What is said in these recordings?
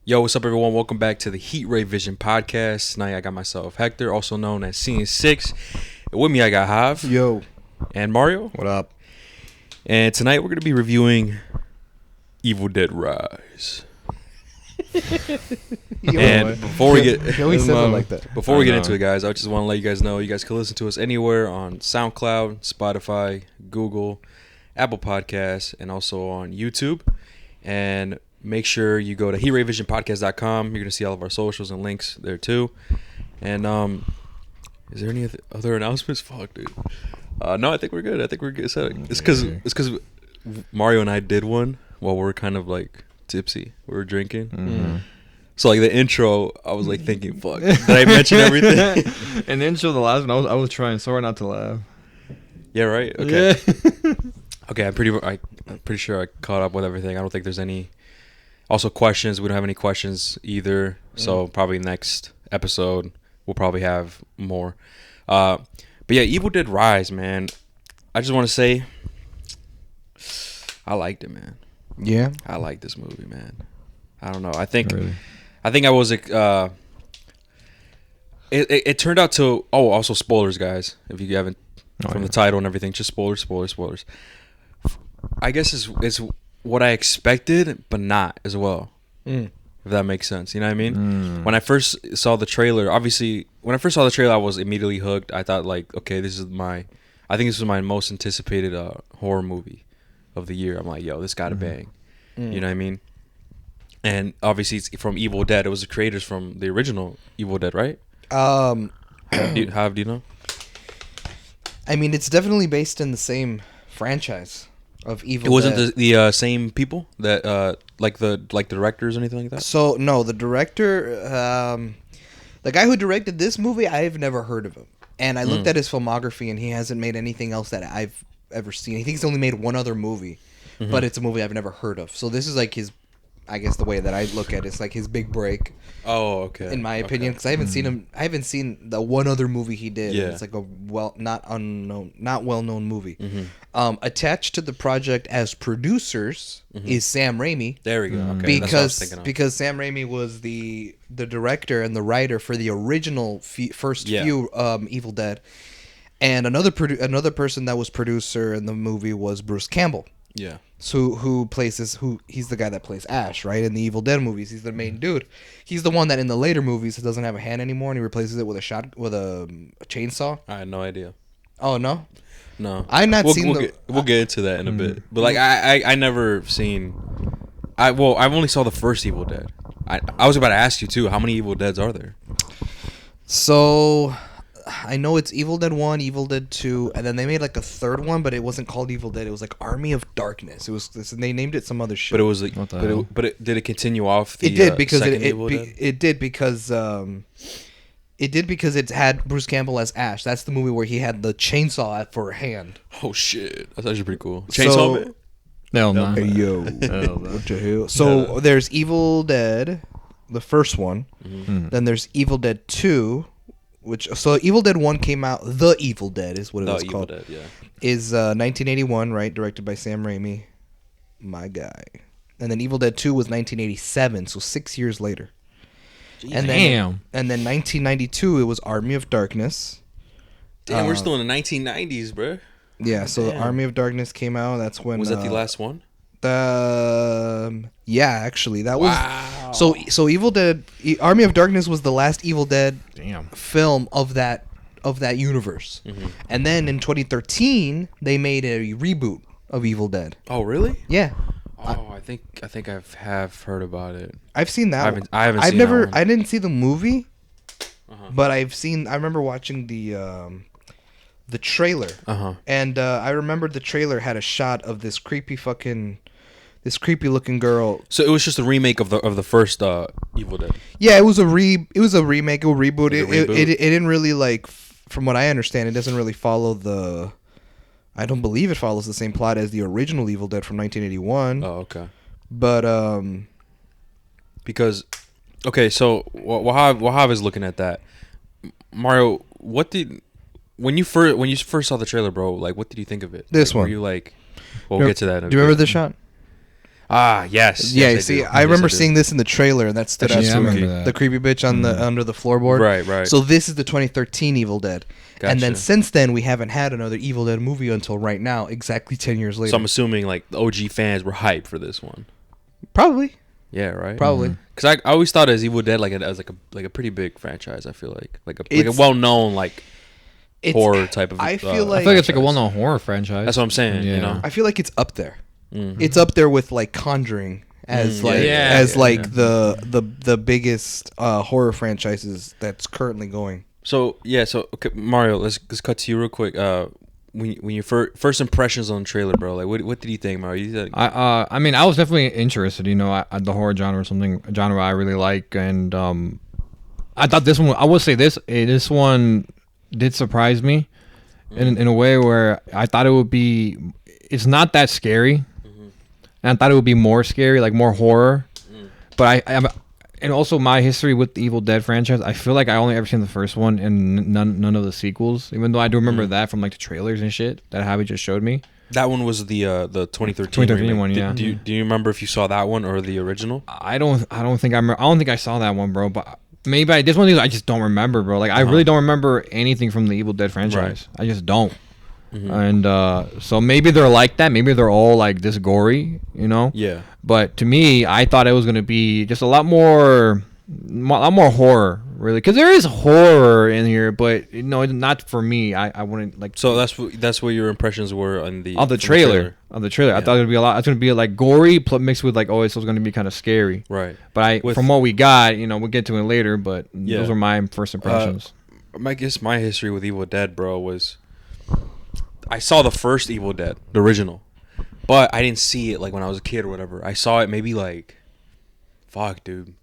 Yo, what's up, everyone? Welcome back to the Heat Ray Vision podcast. Tonight, I got myself Hector, also known as Scene 6. And with me, I got Hav. Yo. And Mario. What up? And tonight, we're going to be reviewing Evil Dead Rise. And before we get He always says it like that. Before we get into it, guys, I just want to let you guys know you guys can listen to us anywhere on SoundCloud, Spotify, Google, Apple Podcasts, and also on YouTube. And make sure you go to heatrayvisionpodcast.com. You're going to see all of our socials and links there too. And is there any other announcements? Fuck, dude. No, I think we're good. I think we're good. It's because Mario and I did one while we're kind of like tipsy. We were drinking. Mm-hmm. So like the intro, I was like thinking, fuck, did I mention everything? And the intro, the last one, I was trying so hard not to laugh. Yeah, right. Okay. Yeah. Okay, I'm pretty sure I caught up with everything. I don't think there's any. Also, questions. We don't have any questions either. So probably next episode we'll probably have more. But yeah, Evil Dead Rise, man. I just want to say I liked it, man. Yeah. I like this movie, man. I don't know. I think Really? I was it turned out to also spoilers, guys. If you haven't from the title and everything, just spoilers. I guess it's what I expected, but not as well. If that makes sense, you know what I mean? When I first saw the trailer, I was immediately hooked. I thought like, okay, I think this was my most anticipated horror movie of the year. I'm like, yo, this gotta bang. You know what I mean? And obviously it's from Evil Dead. It was the creators from the original Evil Dead, right? Do you know? I mean, it's definitely based in the same franchise of Evil Dead. It wasn't the same people that like the directors or anything like that? So, no, the director, the guy who directed this movie, I've never heard of him. And I looked at his filmography, and he hasn't made anything else that I've ever seen. I think he's only made one other movie, but it's a movie I've never heard of. So this is like his, I guess the way that I look at it, it's like his big break. Oh, okay. In my opinion, because I haven't seen him. I haven't seen the one other movie he did. Yeah. It's like a not well known movie. Attached to the project as producers is Sam Raimi. There we go. Okay. Because Sam Raimi was the director and the writer for the original first few Evil Dead, and another person that was producer in the movie was Bruce Campbell. Yeah. So he's the guy that plays Ash, right? In the Evil Dead movies, he's the main dude. He's the one that in the later movies doesn't have a hand anymore, and he replaces it with a chainsaw. I had no idea. Oh no, I've not seen we'll get into that in a bit. But like I never seen. I've only saw the first Evil Dead. I was about to ask you too. How many Evil Deads are there? So I know it's Evil Dead 1, Evil Dead 2, and then they made like a third one, but it wasn't called Evil Dead. It was like Army of Darkness. They named it some other shit. But it was like, did it continue off? It did because it did because it had Bruce Campbell as Ash. That's the movie where he had the chainsaw for a hand. Oh shit, that's actually pretty cool. Chainsaw Man? No. Hey yo, what the hell? So there's Evil Dead, the first one. Then there's Evil Dead 2. So Evil Dead 1 came out. The Evil Dead is what it was called. Dead, yeah. Is 1981, right? Directed by Sam Raimi, my guy. And then Evil Dead 2 was 1987, so 6 years later. And then 1992, it was Army of Darkness. Damn, we're still in the 1990s, bro. Yeah, so the Army of Darkness came out. That's when was that the last one? Yeah, actually, that was so Evil Dead Army of Darkness was the last Evil Dead film of that universe. And then in 2013 they made a reboot of Evil Dead. Oh, really? Yeah. Oh, I think I've heard about it. I've seen that one. I haven't seen that one. I didn't see the movie, but I remember watching the trailer. And I remember the trailer had a shot of this creepy looking girl. So it was just a remake of the first Evil Dead. Yeah, it was a remake, a reboot. It didn't really like, from what I understand, it doesn't really follow I don't believe it follows the same plot as the original Evil Dead from 1981. Oh, okay. But because okay, so Wahab is looking at that. Mario, when you first saw the trailer, bro, like what did you think of it? This one. Were you like, we'll get to that. Do you remember the shot? Ah, yes. Yeah, yes, see, do. I remember do. seeing this in the trailer, and that stood out Yeah, I to me. remember that. The creepy bitch on the under the floorboard. Right, right. So this is the 2013 Evil Dead. And then Gotcha. since then, we haven't had another Evil Dead movie until right now, exactly 10 years later. So I'm assuming like the OG fans were hyped for this one. Probably. Yeah, right. Probably. Because I always thought as Evil Dead as like a pretty big franchise. I feel like a It's- well known like It's- horror type of. I feel I feel like it's like a franchise. well-known horror franchise. That's what I'm saying. Yeah. You know. I feel like it's up there. Mhm. It's up there with like Conjuring as like the biggest horror franchises that's currently going. So yeah, okay, Mario, let's cut to you real quick. When you first impressions on the trailer, bro, like what did you think, Mario? You think, I mean, I was definitely interested. You know, the horror genre, a genre I really like, and I thought this one. I would say this one did surprise me in a way where I thought it would be. It's not that scary, and I thought it would be more scary, like more horror. But and also my history with the Evil Dead franchise, I feel like I only ever seen the first one and none of the sequels. Even though I do remember that from like the trailers and shit that Javi just showed me. that one was the 2013 2013 one, yeah. Do you remember if you saw that one or the original? I don't think I don't think I saw that one, bro. But maybe this one of these I just don't remember, bro. Like I really don't remember anything from the Evil Dead franchise. I just don't. And so maybe they're like that. Maybe they're all like this gory, you know. Yeah. But to me, I thought it was gonna be just a lot more horror, really, because there is horror in here, but you know, not for me. I wouldn't like. So that's what your impressions were on the Of the trailer. I thought it'd be a lot. It's gonna be like gory, mixed with like it's gonna be kind of scary. Right. But from what we got, you know, we'll get to it later. But Yeah. those were my first impressions. I guess my history with Evil Dead, bro, was I saw the first Evil Dead, the original, but I didn't see it like when I was a kid or whatever. I saw it maybe like, fuck, dude,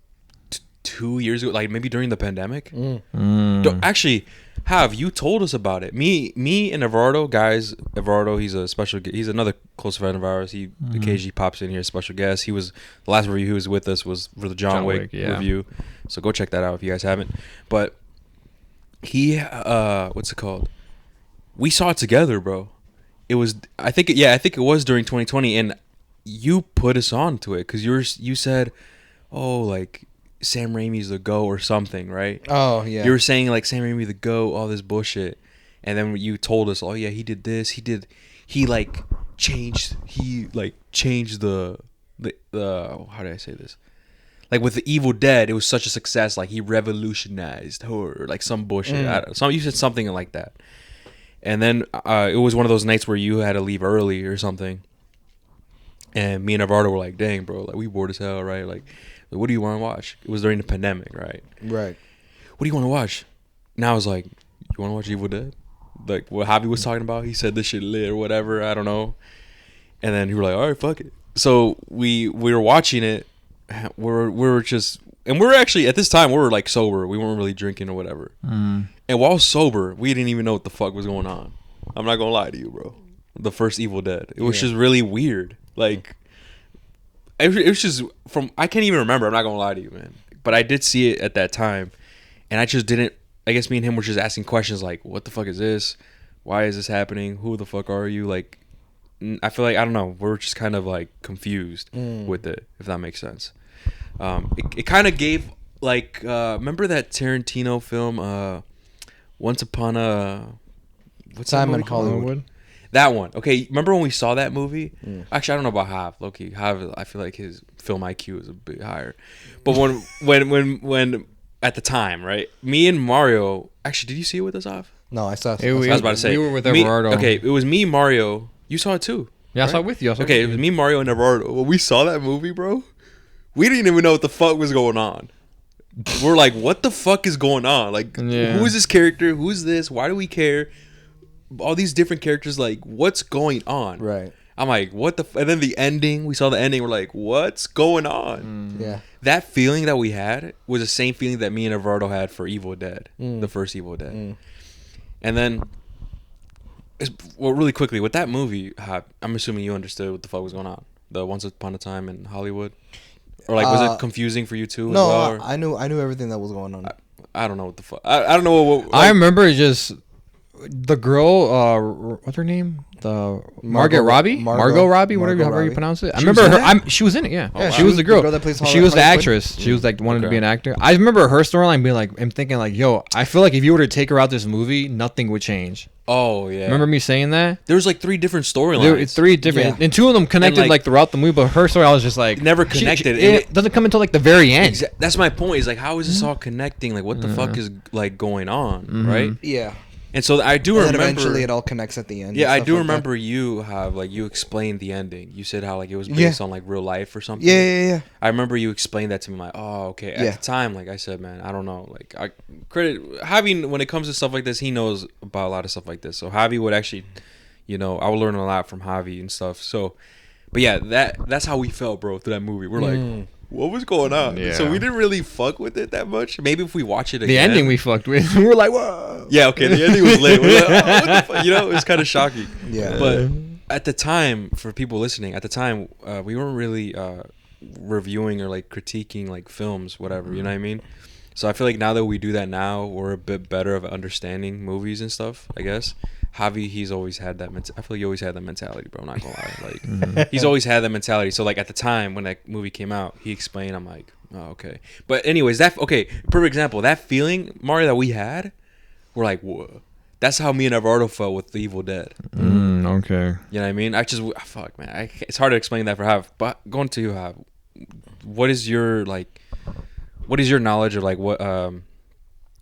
2 years ago, like maybe during the pandemic. Actually, you told us about it? Me and Eduardo, guys. Eduardo, he's another close friend of ours. He occasionally pops in here, special guest. He was the last review he was with us was for the John Wick review, so go check that out if you guys haven't. But he, what's it called? We saw it together, bro. It was, I think it was during 2020, and you put us on to it because you said, oh, like Sam Raimi's the GO or something, right? Oh yeah. You were saying like Sam Raimi the GO, all this bullshit, and then you told us, oh yeah, he did this, he changed the how do I say this? Like with the Evil Dead, it was such a success. Like he revolutionized horror, like some bullshit. You said something like that. And then it was one of those nights where you had to leave early or something. And me and Eduardo were like, dang, bro, like we bored as hell, right? Like, what do you want to watch? It was during the pandemic, right? Right. What do you want to watch? And I was like, you want to watch Evil Dead? Like what Javi was talking about? He said this shit lit or whatever. I don't know. And then he was like, all right, fuck it. So we were watching it. We were just, and we were actually, at this time, we were like sober. We weren't really drinking or whatever. And while sober, we didn't even know what the fuck was going on. I'm not gonna lie to you, bro. The first Evil Dead. It was just really weird. Like, it was just I can't even remember. I'm not gonna lie to you, man. But I did see it at that time, and I just didn't. I guess me and him were just asking questions like, "What the fuck is this? Why is this happening? Who the fuck are you?" Like, I feel like I don't know. We're just kind of like confused with it, if that makes sense. It kind of gave like remember that Tarantino film, Once Upon a what's Time that in movie called? Hollywood. That one. Okay, remember when we saw that movie? Actually, I don't know about Hav. Low-key. Hav, I feel like his film IQ is a bit higher. But when at the time, right? Me and Mario. Actually, did you see it with us, Hav? No, I saw. I was about to say. We were with me, Eduardo. Okay, it was me, Mario. You saw it too. Yeah, right? I saw it with you. Okay, it was me, Mario, and Eduardo. When we saw that movie, bro, we didn't even know what the fuck was going on. We're like, what the fuck is going on? Like, who is this character? Who's this? Why do we care? All these different characters, like, what's going on? Right. I'm like, what the? And then the ending, we saw the ending. We're like, what's going on? Yeah. That feeling that we had was the same feeling that me and Eduardo had for Evil Dead, the first Evil Dead. And then, really quickly, with that movie, I'm assuming you understood what the fuck was going on. The Once Upon a Time in Hollywood. Or like, was it confusing for you too? No, as well, I knew everything that was going on. I don't know what the fuck. I don't know what. I remember just the girl, what's her name? The Margot Robbie, whatever however you pronounce it. I remember her. She was in it. Yeah, Yeah, she was the girl. that plays She was the Harley actress. She was like wanted to be an actor. I remember her storyline being like, I'm thinking like, yo, I feel like if you were to take her out this movie, nothing would change. Oh yeah. Remember me saying that? There was like 3 different storylines. There were 3 different, and 2 of them connected like, like throughout the movie. But her story, I was just like never connected. It doesn't come until like the very end. That's my point. Is like, how is this all connecting? Like, what the fuck is like going on, right? Yeah. And so I do And remember. then eventually it all connects at the end. Yeah, I do like remember you have like you explained the ending. You said how like it was based on like real life or something. Yeah. I remember you explained that to me. Like, oh, okay. At the time, like I said, man, I don't know. Like, I credit Javi when it comes to stuff like this. He knows about a lot of stuff like this. So Javi would actually, I would learn a lot from Javi and stuff. So, but yeah, that's how we felt, bro, through that movie. We're like, what was going on? Yeah. So we didn't really fuck with it that much. Maybe if we watch it again. The ending we fucked with. We were like, whoa. Yeah, okay. The ending was late. We're like, oh, what the fuck? It was kind of shocking. Yeah. But at the time, for people listening, at the time, we weren't really reviewing or like critiquing like films, whatever. You know what I mean? So I feel like now that we do that now, we're a bit better of understanding movies and stuff, I guess. Javi, he's always had that. I feel like he always had that mentality, bro. Not gonna lie, like he's always had that mentality. So like at the time when that movie came out, he explained. I'm like, oh, okay. But anyways, perfect example. That feeling, Mario, that we had, we're like, whoa. That's how me and Eduardo felt with The Evil Dead. Okay. You know what I mean? Fuck, man. It's hard to explain that for Jav. But going to you, Jav, what is your knowledge of like what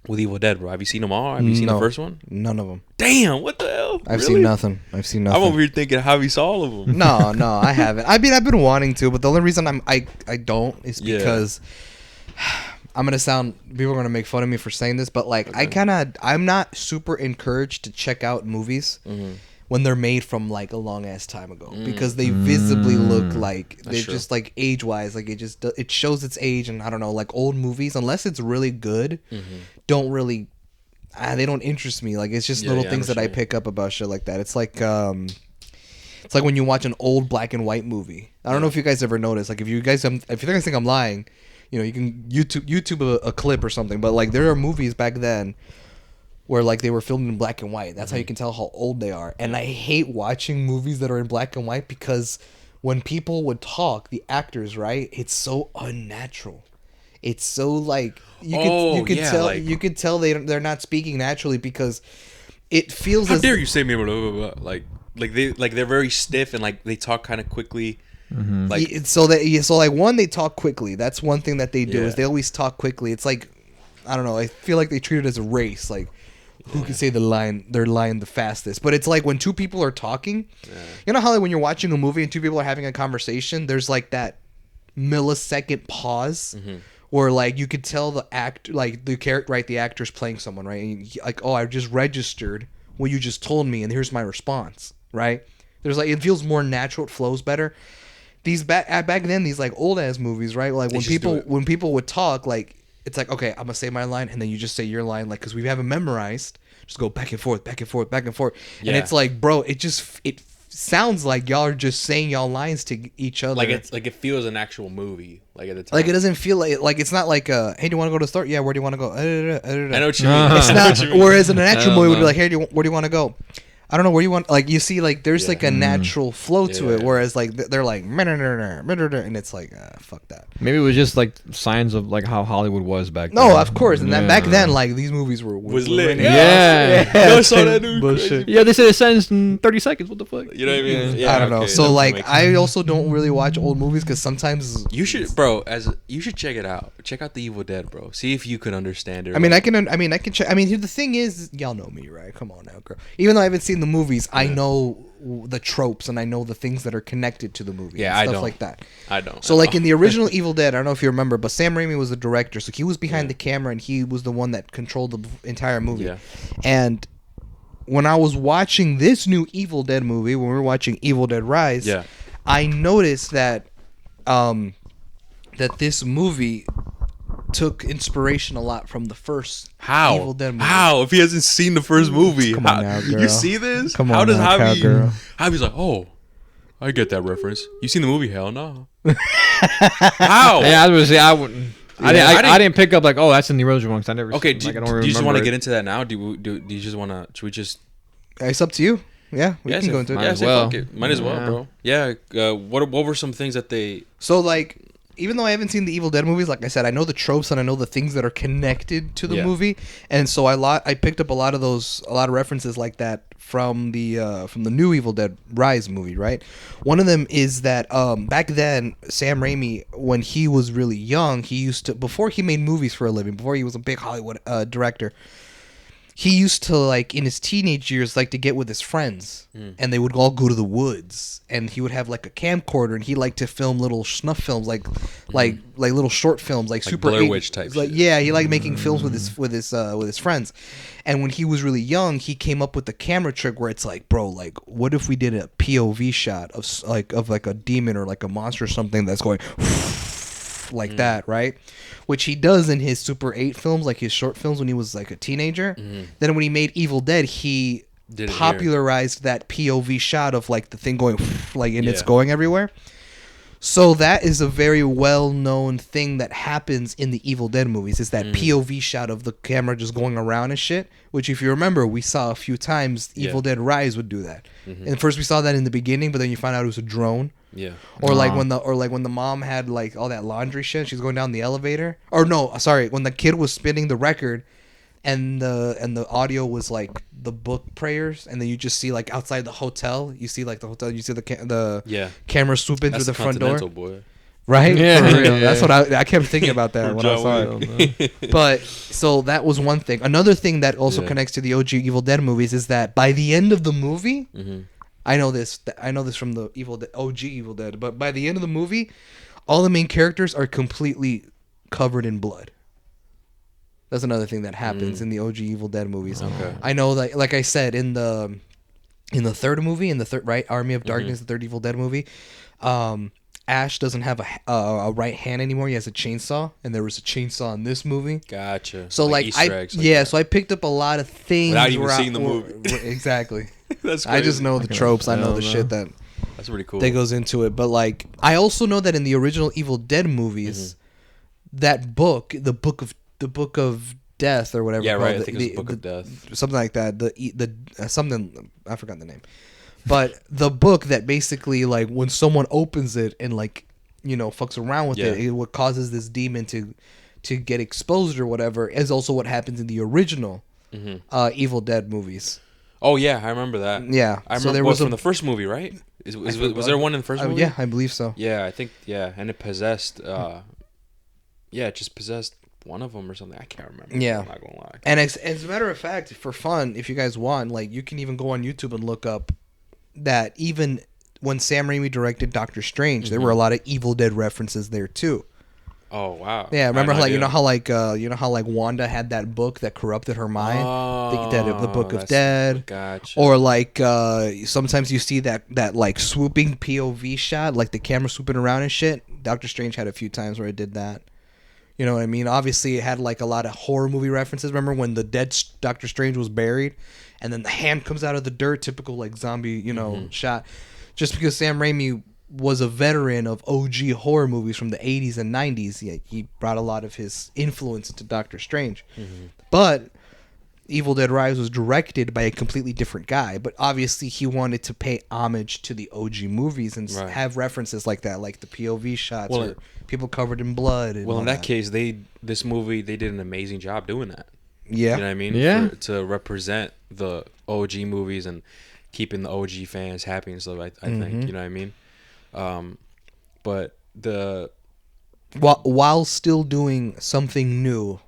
with Evil Dead, bro? Have you seen them all? Have you seen the first one? None of them. Damn, what the hell? I've seen nothing. I'm over here thinking Javi saw all of them. No, I haven't. I mean, I've been wanting to, but the only reason I don't is because I'm gonna people are gonna make fun of me for saying this, but like I'm not super encouraged to check out movies when they're made from like a long ass time ago because they visibly look like they're just like age wise, like it shows its age, and I don't know, like old movies, unless it's really good, don't really. They don't interest me. Like it's just little things that I pick up about shit like that. It's like when you watch an old black and white movie. I don't know if you guys ever noticed. Like if you guys think I'm lying, you can YouTube a clip or something. But like there are movies back then where like they were filmed in black and white. That's how you can tell how old they are. And I hate watching movies that are in black and white because when people would talk, the actors, right? It's so unnatural. It's so like you could tell they're not speaking naturally because it feels. How dare you say me blah, blah, blah, blah. Like they're very stiff and like they talk kind of quickly. Like so like one, they talk quickly. That's one thing that they do is they always talk quickly. It's like I don't know. I feel like they treat it as a race. Like who can say their line the fastest? But it's like when 2 people are talking. You know how like when you're watching a movie and 2 people are having a conversation, there's like that millisecond pause. Or like you could tell the actor, like the character, right? The actor's playing someone, right? And like, oh, I just registered what you just told me, and here's my response, right? There's like it feels more natural, it flows better. These back then, these like old ass movies, right? Like when people would talk, like it's like, okay, I'm gonna say my line, and then you just say your line, like because we have it memorized, just go back and forth, back and forth, back and forth, and it's like, bro, it sounds like y'all are just saying y'all lines to each other. Like it's like it feels an actual movie. Like at the time. Like it doesn't feel like it's not like hey, do you want to go to the store? Yeah, where do you want to go? I know what you mean. It's not. Whereas in an action movie would be like, hey, where do you want to go? I don't know where you want. Like you see, like there's like a natural flow to it. Whereas like they're like, and it's like, fuck that. Maybe it was just like signs of like how Hollywood was back then. No, of course. And then back then, like these movies was lit. Yeah. I saw that dude. Bullshit. Yeah, they said it sends in 30 seconds. What the fuck? You know what I mean? Yeah, I don't know. So like, I also don't really watch old movies because sometimes you should, bro. You should check it out. Check out The Evil Dead, bro. See if you could understand it. I mean, I can check. I mean, the thing is, y'all know me, right? Come on now, girl. Even though I haven't seen the movies, I know the tropes and I know the things that are connected to the movie. Yeah, and I stuff don't. like that. I don't. So like in the original Evil Dead, I don't know if you remember, but Sam Raimi was the director, so he was behind the camera and he was the one that controlled the entire movie. Yeah. And when I was watching this new Evil Dead movie, when we were watching Evil Dead Rise, I noticed that that this movie took inspiration a lot from the first Evil Dead movie. How? If he hasn't seen the first movie, Come on now, girl. You see this? Come how on does now, Javi? cowgirl. Javi's like, oh, I get that reference. You seen the movie? Hell no. How? Yeah, I was gonna say I wouldn't. I didn't pick up like, oh, that's in the original one. 'Cause I never. Okay, do you just want to get into that now? Do you just want to? Should we just It's up to you. Yeah, we can go into it. Might as well. Fuck it. Might as well, Yeah. bro. Yeah. What were some things that they? So like, even though I haven't seen the Evil Dead movies, like I said, I know the tropes and I know the things that are connected to the Yeah. movie, and so I picked up a lot of references like that from the new Evil Dead Rise movie, right? One of them is that back then Sam Raimi, when he was really young, he used to, before he made movies for a living, before he was a big Hollywood director, he used to, like, in his teenage years, like to get with his friends, and they would all go to the woods, and he would have like a camcorder, and he liked to film little snuff films, like little short films, like super Blair Witch type like, shit. yeah, he liked making films with his friends. And when he was really young, he came up with the camera trick where it's like, bro, like, what if we did a POV shot of a demon or like a monster or something that's going like that, right? Which he does in his Super 8 films, like his short films when he was like a teenager. Then when he made Evil Dead, he Did it popularized that POV shot of like the thing going like, and it's Yeah. going everywhere. So that is a very well-known thing that happens in the Evil Dead movies, is that POV shot of the camera just going around and shit, which if you remember, we saw a few times Evil Dead Rise would do that. And first we saw that in the beginning, but then you find out it was a drone. Yeah. Or like when the mom had like all that laundry shit, she's going down the elevator. Or no, sorry, when the kid was spinning the record, and the audio was like the book prayers, and then you just see like outside the hotel, you see like the hotel, you see the Yeah. camera swoop in through That's the front door, Continental, boy. right? Yeah, For real. yeah. That's what I kept thinking about that when I saw it. But so that was one thing. Another thing that also Yeah. connects to the OG Evil Dead movies is that by the end of the movie, I know this from the OG Evil Dead, but by the end of the movie, all the main characters are completely covered in blood. That's another thing that happens in the OG Evil Dead movies. Okay. I know that, like I said, in the third movie, right, Army of Darkness, the third Evil Dead movie, Ash doesn't have a right hand anymore. He has a chainsaw, and there was a chainsaw in this movie. Gotcha. So like Easter I eggs like yeah, that. so I picked up a lot of things Without even where seeing the movie. Exactly. That's I just crazy. know the tropes. I know the shit that That's pretty cool. goes into it. But like, I also know that in the original Evil Dead movies, that book, the book of death or whatever. Yeah, called, right. I think it was Book of Death. something like that. Something I forgot the name, but the book that basically, like, when someone opens it and like, you know, fucks around with it, what causes this demon to get exposed or whatever is also what happens in the original Evil Dead movies. Oh yeah, I remember that. Yeah, I remember. so there was was from the first movie, right? Was there one in the first movie? Yeah, I believe so. Yeah, I think and it possessed. It just possessed one of them or something. I can't remember. Yeah. I'm not gonna lie. And as a matter of fact, for fun, if you guys want, like, you can even go on YouTube and look up that even when Sam Raimi directed Doctor Strange, there were a lot of Evil Dead references there too. Oh wow. Yeah, remember I had no how idea. you know how like Wanda had that book that corrupted her mind, the Book of that's- Dead. Gotcha. Or like sometimes you see that like swooping POV shot, like the camera swooping around and shit. Doctor Strange had a few times where it did that. You know what I mean? Obviously, it had like a lot of horror movie references. Remember when the dead Doctor Strange was buried, and then the hand comes out of the dirt, typical like zombie, shot. Just because Sam Raimi was a veteran of OG horror movies from the 80s and 90s, he brought a lot of his influence into Doctor Strange. But Evil Dead Rise was directed by a completely different guy, but obviously he wanted to pay homage to the OG movies and have references like that, like the POV shots or people covered in blood. And well, all in that case, this movie they did an amazing job doing that. yeah, You know what I mean? Yeah. To represent the OG movies and keeping the OG fans happy and stuff. I think you know what I mean. But the while still doing something new.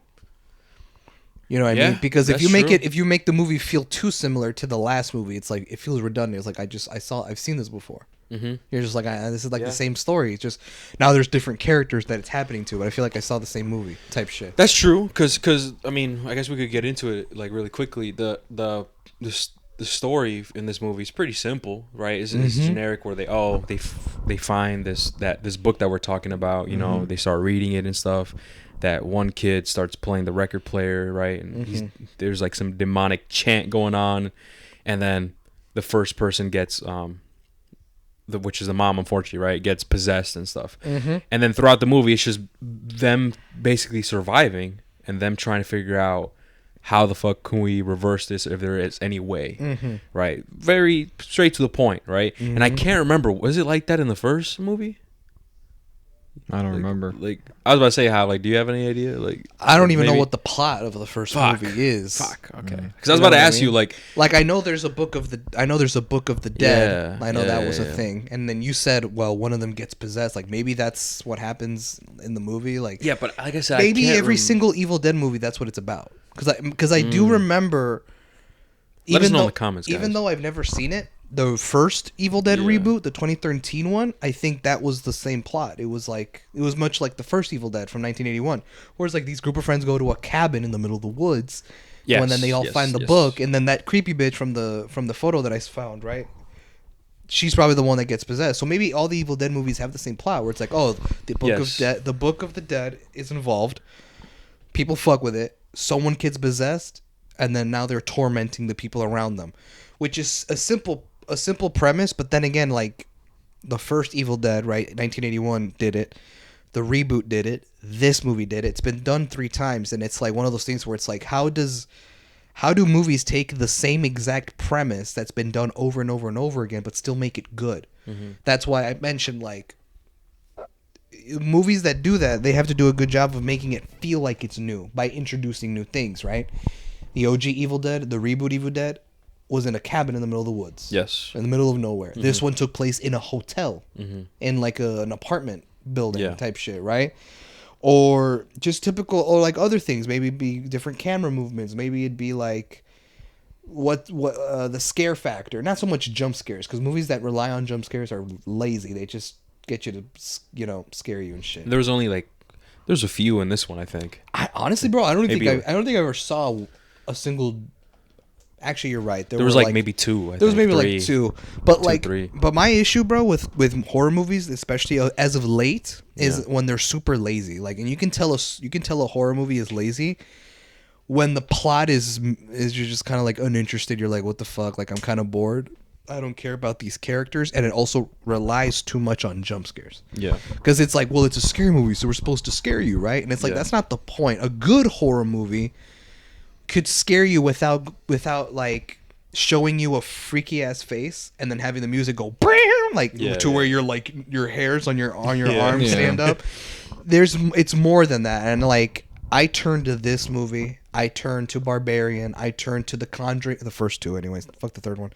You know what I mean? Because if that's you make true. if you make the movie feel too similar to the last movie, it's like it feels redundant. It's like I've seen this before. You're just like, this is like the same story. It's just now there's different characters that it's happening to, but I feel like I saw the same movie type shit. That's true, because I mean, I guess we could get into it like really quickly. The story in this movie is pretty simple, right? It's generic where they find this book that we're talking about. You know, they start reading it and stuff. That one kid starts playing the record player, right? And there's like some demonic chant going on, and then the first person gets which is the mom, unfortunately, right, gets possessed and stuff. And then throughout the movie, it's just them basically surviving and them trying to figure out how the fuck can we reverse this if there is any way, Mm-hmm. right? Very straight to the point, right? And I can't remember, was it like that in the first movie? I don't remember. Like, I was about to say how. Like, do you have any idea? Like, I don't even know maybe? what the plot of the first Fuck. movie is. Fuck. Okay. Mm. Because I was You know about to what I ask you, mean? like, I know there's a book of the dead. Yeah, I know yeah, that was yeah, a yeah. thing. And then you said, well, one of them gets possessed. Like maybe that's what happens in the movie. Like yeah, but like I said, maybe I can't every single Evil Dead movie that's what it's about. Because I do remember. Let us know in though, the comments, guys. Even though I've never seen it, the first Evil Dead Yeah. reboot, the 2013 one, I think that was the same plot. It was much like the first Evil Dead from 1981, where it's like these group of friends go to a cabin in the middle of the woods, Yes, and then they all yes, find the yes. book, and then that creepy bitch from the photo that I found, right? She's probably the one that gets possessed. So maybe all the Evil Dead movies have the same plot, where it's like, oh, the book of the dead is involved. People fuck with it. Someone gets possessed, and then now they're tormenting the people around them, which is a simple premise. But then again, like the first Evil Dead, right, 1981 did it. The reboot did it. This movie did it. It's been done 3 times, and it's like one of those things where it's like, how do movies take the same exact premise that's been done over and over and over again, but still make it good? Mm-hmm. That's why I mentioned like movies that do that, they have to do a good job of making it feel like it's new by introducing new things, right? The OG Evil Dead, the reboot Evil Dead, was in a cabin in the middle of the woods. Yes. In the middle of nowhere. This one took place in a hotel, in like an apartment building Yeah. type shit, right? Or just typical, or like other things. Maybe it'd be different camera movements. Maybe it'd be like what the scare factor. Not so much jump scares, because movies that rely on jump scares are lazy. They just get you to scare you and shit. There was only there's a few in this one, I think. I honestly, bro, I don't Maybe think I ever saw a single. Actually, you're right. There was were, like maybe 2. There was maybe three. like 2, but like, 3. but my issue, bro, with horror movies, especially as of late, is Yeah. when they're super lazy. Like, and you can tell a horror movie is lazy when the plot is you're just kind of like uninterested. You're like, what the fuck? Like, I'm kind of bored. I don't care about these characters, and it also relies too much on jump scares. Yeah. Because it's like, well, it's a scary movie, so we're supposed to scare you, right? And it's like, Yeah. that's not the point. A good horror movie could scare you without like showing you a freaky ass face and then having the music go like Yeah, to yeah. where you're like your hairs on your Yeah. arms Yeah. stand up. It's more than that. And like, I turned to this movie, I turned to Barbarian, I turned to The Conjuring, the first 2 anyways, fuck the third one.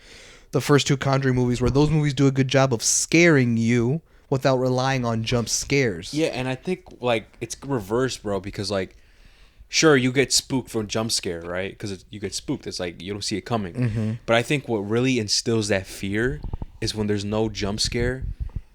The first 2 Conjuring movies, where those movies do a good job of scaring you without relying on jump scares. Yeah, and I think like it's reversed, bro, because like sure, you get spooked from jump scare, right? Because you get spooked. It's like you don't see it coming. Mm-hmm. But I think what really instills that fear is when there's no jump scare,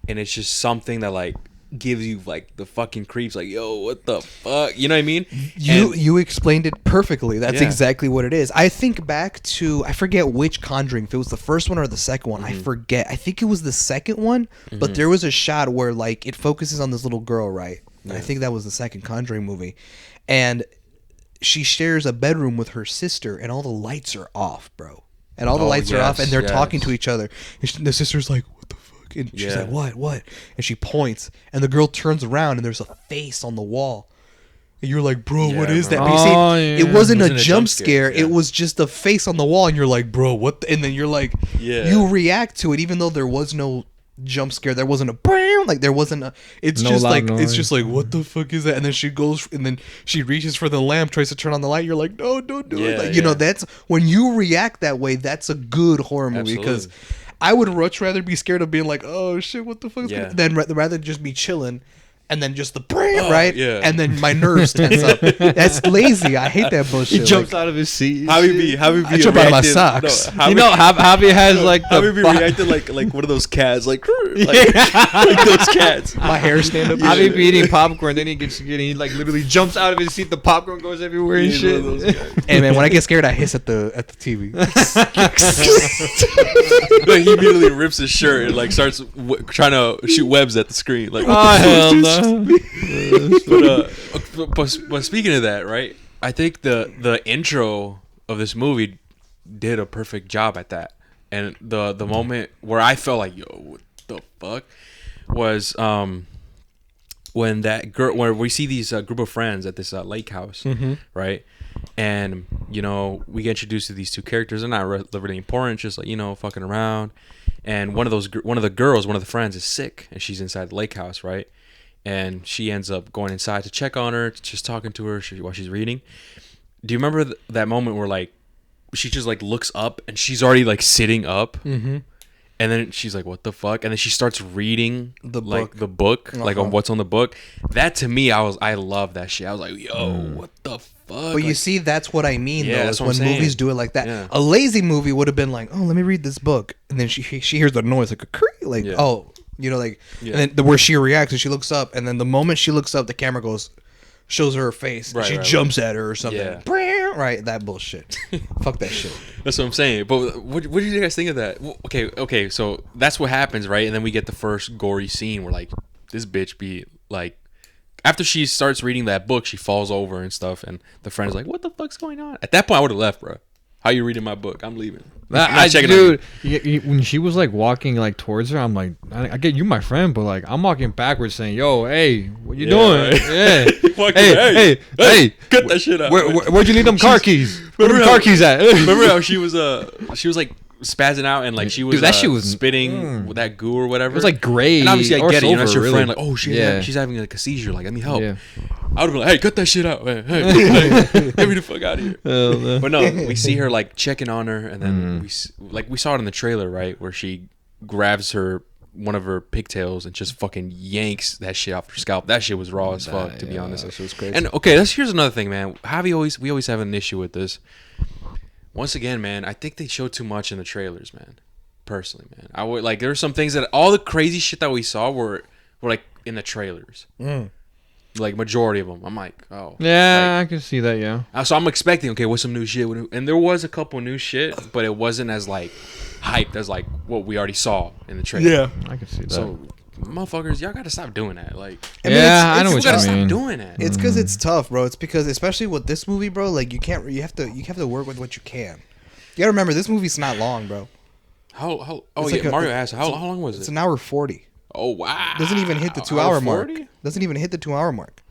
and it's just something that like gives you like the fucking creeps. Like, yo, what the fuck? You know what I mean? You explained it perfectly. That's Yeah. exactly what it is. I think back to, I forget which Conjuring, if it was the first one or the second one. I forget. I think it was the second one, but there was a shot where like it focuses on this little girl, right? I think that was the second Conjuring movie. And she shares a bedroom with her sister, and all the lights are off, bro. And all the Oh, lights are off, yes, and they're yes. talking to each other. And the sister's like, what the fuck? And she's Yeah. like, what? And she points, and the girl turns around, and there's a face on the wall. And you're like, bro, what Yeah, is that? bro. But you see, Oh, it yeah. wasn't a Wasn't a jump jump scare. scare, yeah. It was just a face on the wall, and you're like, bro, what? And then you're like, Yeah. you react to it, even though there was no jump scare. There wasn't a bam, like there wasn't a. It's No just loud like it's noise. just like, what the fuck is that? And then she goes, and then she reaches for the lamp, tries to turn on the light. You're like, no, don't do it. Yeah, Like, you know, yeah. that's when you react that way. That's a good horror movie, because Absolutely. I would much rather be scared of being like, oh shit, what the fuck? Is Yeah. Than rather just be chilling. And then just the bam, right? yeah. And then my nerves tense up. That's lazy. I hate that bullshit. He jumps Like, out of his seat. Javi I jump out of my socks. You know, Javi has like the. Javi be reacted like one of those cats, like like those cats. my hair stand up. Javi be eating popcorn, then he gets scared, and he like literally jumps out of his seat. The popcorn goes everywhere and He's one of those shit. guys. Hey man, when I get scared, I hiss at the TV. Like, he immediately rips his shirt and like starts trying to shoot webs at the screen. Like, Oh hell no! but speaking of that, right? I think the intro of this movie did a perfect job at that, and the moment where I felt like, yo, what the fuck, was when that girl, where we see these group of friends at this lake house, right? And you know, we get introduced to these two characters. They're not really important, just like, you know, fucking around. And one of the friends is sick, and she's inside the lake house, right? And she ends up going inside to check on her, just talking to her while she's reading. Do you remember that moment where like she just like looks up and she's already like sitting up, and then she's like, "What the fuck?" And then she starts reading the book, like on what's on the book. That to me, I love that shit. I was like, "Yo, what the fuck?" But like, you see, that's what I mean, yeah, though, is when movies do it like that. Yeah. A lazy movie would have been like, "Oh, let me read this book," and then she hears the noise like a creak, like, "Oh." You know, like, and then where she reacts and she looks up, and then the moment she looks up, the camera shows her face, and she jumps at her or something. Yeah. Right, that bullshit. Fuck that shit. That's what I'm saying. But what did you guys think of that? Okay, so that's what happens, right? And then we get the first gory scene where, like, this bitch be, like, after she starts reading that book, she falls over and stuff, and the friend's like, what the fuck's going on? At that point, I would have left, bro. How you reading my book? I'm leaving. Dude, when she was like walking like towards her, I'm like, I get you, my friend, but like I'm walking backwards, saying, "Yo, hey, what you doing? Right. Yeah, hey, cut that shit out. Where'd you leave them car keys? Where them car keys at?" Remember how she was like spazzing out and like she was, dude, that shit was spitting with that goo or whatever. It was like gray. And obviously I get it. You know, that's your really. friend. Like, oh shit, she's having like a seizure. Like, let me help. Yeah. I would have been like, hey, cut that shit out. Hey, get me the fuck out of here. No. But no, we see her like checking on her, and then we saw it in the trailer, right, where she grabs one of her pigtails and just fucking yanks that shit off her scalp. That shit was raw as fuck, to be honest. That shit was crazy. And okay, here's another thing, man. We always have an issue with this. Once again, man, I think they show too much in the trailers, man. Personally, man, I would like there were some things that all the crazy shit that we saw were like in the trailers. Like majority of them, I'm like, oh yeah, like, I can see that. Yeah. So I'm expecting, okay, what's some new shit? And there was a couple new shit, but it wasn't as like hyped as like what we already saw in the trailer. Yeah, I can see that. So motherfuckers, y'all gotta stop doing that. Like, I know what you mean. Stop doing that. It's because it's tough, bro. It's because especially with this movie, bro. Like you have to work with what you can. You gotta remember this movie's not long, bro. How? Oh yeah, Mario asked. How long was it? It's an hour 40. Oh wow! Doesn't even hit the 2 hour mark. Doesn't even hit the 2 hour mark.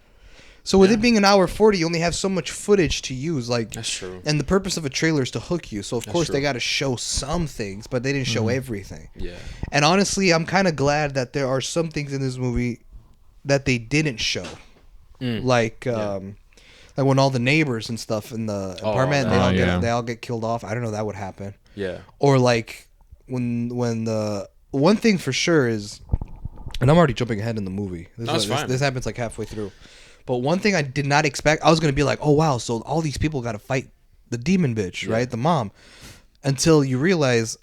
So with it being an hour 40, you only have so much footage to use. Like that's true. And the purpose of a trailer is to hook you. So of course they got to show some things, but they didn't show everything. Yeah. And honestly, I'm kind of glad that there are some things in this movie that they didn't show, like when all the neighbors and stuff in the apartment they all get killed off. I don't know that would happen. Yeah. Or like when the one thing for sure is, and I'm already jumping ahead in the movie. This happens like halfway through. But one thing I did not expect, I was going to be like, oh, wow, so all these people got to fight the demon bitch, right? The mom. Until you realize,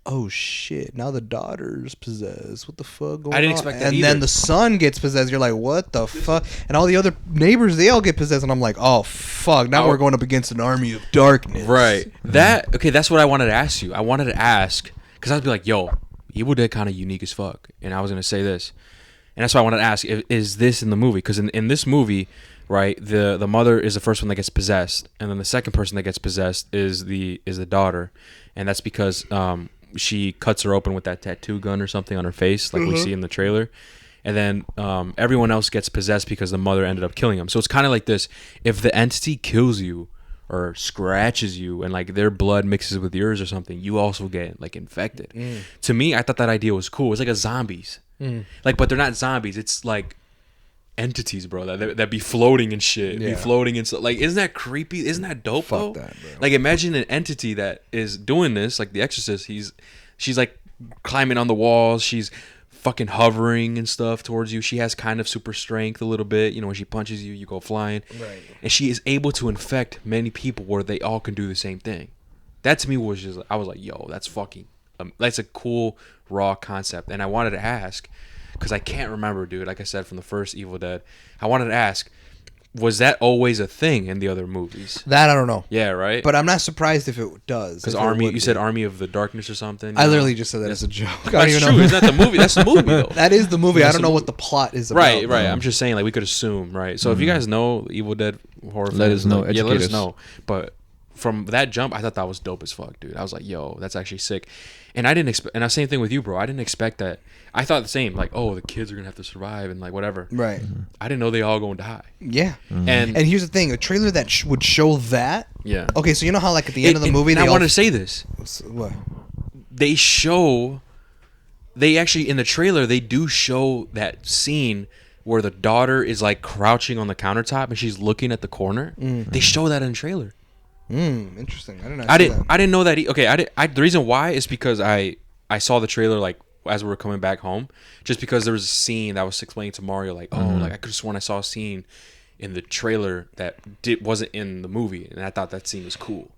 oh, shit, now the daughter's possessed. What the fuck going on? I didn't expect that either. Then the son gets possessed. You're like, what the fuck? And all the other neighbors, they all get possessed. And I'm like, oh, fuck, now we're going up against an army of darkness. Right. That's what I wanted to ask you. I wanted to ask, because I was be like, yo, Evil Dead kind of unique as fuck. And I was going to say this. And that's why I wanted to ask, is this in the movie? Because in this movie, right, the mother is the first one that gets possessed. And then the second person that gets possessed is the daughter. And that's because she cuts her open with that tattoo gun or something on her face, like we see in the trailer. And then everyone else gets possessed because the mother ended up killing them. So it's kind of like this. If the entity kills you or scratches you and like their blood mixes with yours or something, you also get like infected. To me, I thought that idea was cool. It's like a zombies. Like, but they're not zombies. It's like entities, bro. That be floating and shit. Be floating and stuff. Like, isn't that creepy? Isn't that dope? Fuck though? That, bro. Like, imagine an entity that is doing this, like The Exorcist. She's like climbing on the walls. She's fucking hovering and stuff towards you. She has kind of super strength a little bit. You know, when she punches you, you go flying. Right. And she is able to infect many people where they all can do the same thing. That to me was just, I was like, yo, that's fucking, that's a cool raw concept. And I wanted to ask, because I can't remember, dude, like I said, from the first Evil Dead, I wanted to ask, was that always a thing in the other movies? That I don't know. Yeah, right? But I'm not surprised if it does. Because you said Army of the Darkness or something? I literally just said that as a joke. That's true. It's not the movie. That's the movie, though. That is the movie. I don't know what the plot is about. Right. I'm just saying, like, we could assume, right? So if you guys know Evil Dead horror fans, let us know. Like, let us know. But from that jump, I thought that was dope as fuck, dude. I was like, yo, that's actually sick. And I didn't expect, and the same thing with you, bro. I didn't expect that. I thought the same, like, oh, the kids are gonna have to survive and like whatever. Right. I didn't know they all gonna die. Yeah. And here's the thing: a trailer that would show that Yeah. Okay, so you know how like at the end of the movie, I want to say this. What? They actually in the trailer they do show that scene where the daughter is like crouching on the countertop and she's looking at the corner. They show that in the trailer. Interesting. I didn't know that. The reason why is because I saw the trailer like as we were coming back home, just because there was a scene that was explaining to Mario like, like I could have sworn I saw a scene in the trailer that wasn't in the movie, and I thought that scene was cool.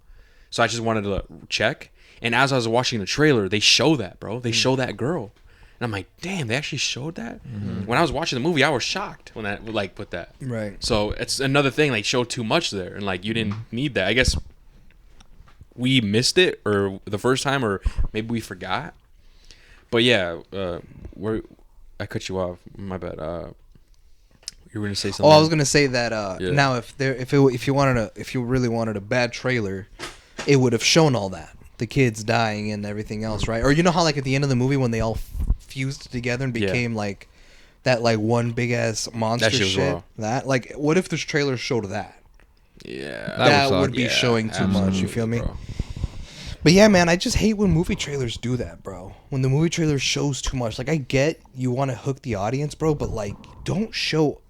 So I just wanted to check. And as I was watching the trailer, they show that, bro. They show that girl. And I'm like, damn, they actually showed that? When I was watching the movie, I was shocked when that like put that. Right. So it's another thing, like showed too much there, and like you didn't need that. I guess we missed it or the first time, or maybe we forgot. But yeah, I cut you off. My bad. You were gonna say something. Oh, I was gonna say that. Yeah. Now, if you really wanted a bad trailer, it would have shown all that, the kids dying and everything else, right? Or you know how like at the end of the movie when they all fused together and became like that, like one big ass monster That shit was shit. raw. That like, what if this trailer showed that? Yeah, That would would suck. be showing too much. You feel me? Bro. But yeah, man, I just hate when movie trailers do that, bro. When the movie trailer shows too much. Like, I get you want to hook the audience, bro, but like, don't show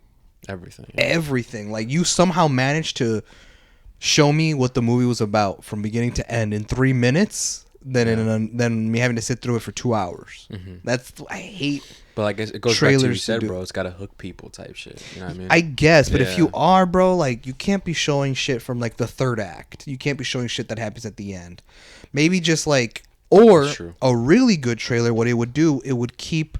Everything. everything. Like, you somehow managed to show me what the movie was about from beginning to end in 3 minutes, than me having to sit through it for 2 hours. That's I hate. But like it goes back to what you trailers said, to do. bro. It's gotta hook people, type shit. You know what I mean? I guess, but if Yeah. you are, bro, like, you can't be showing shit from like the third act. You can't be showing shit that happens at the end. Maybe just like, or That's true. a really good trailer. What it would do, it would keep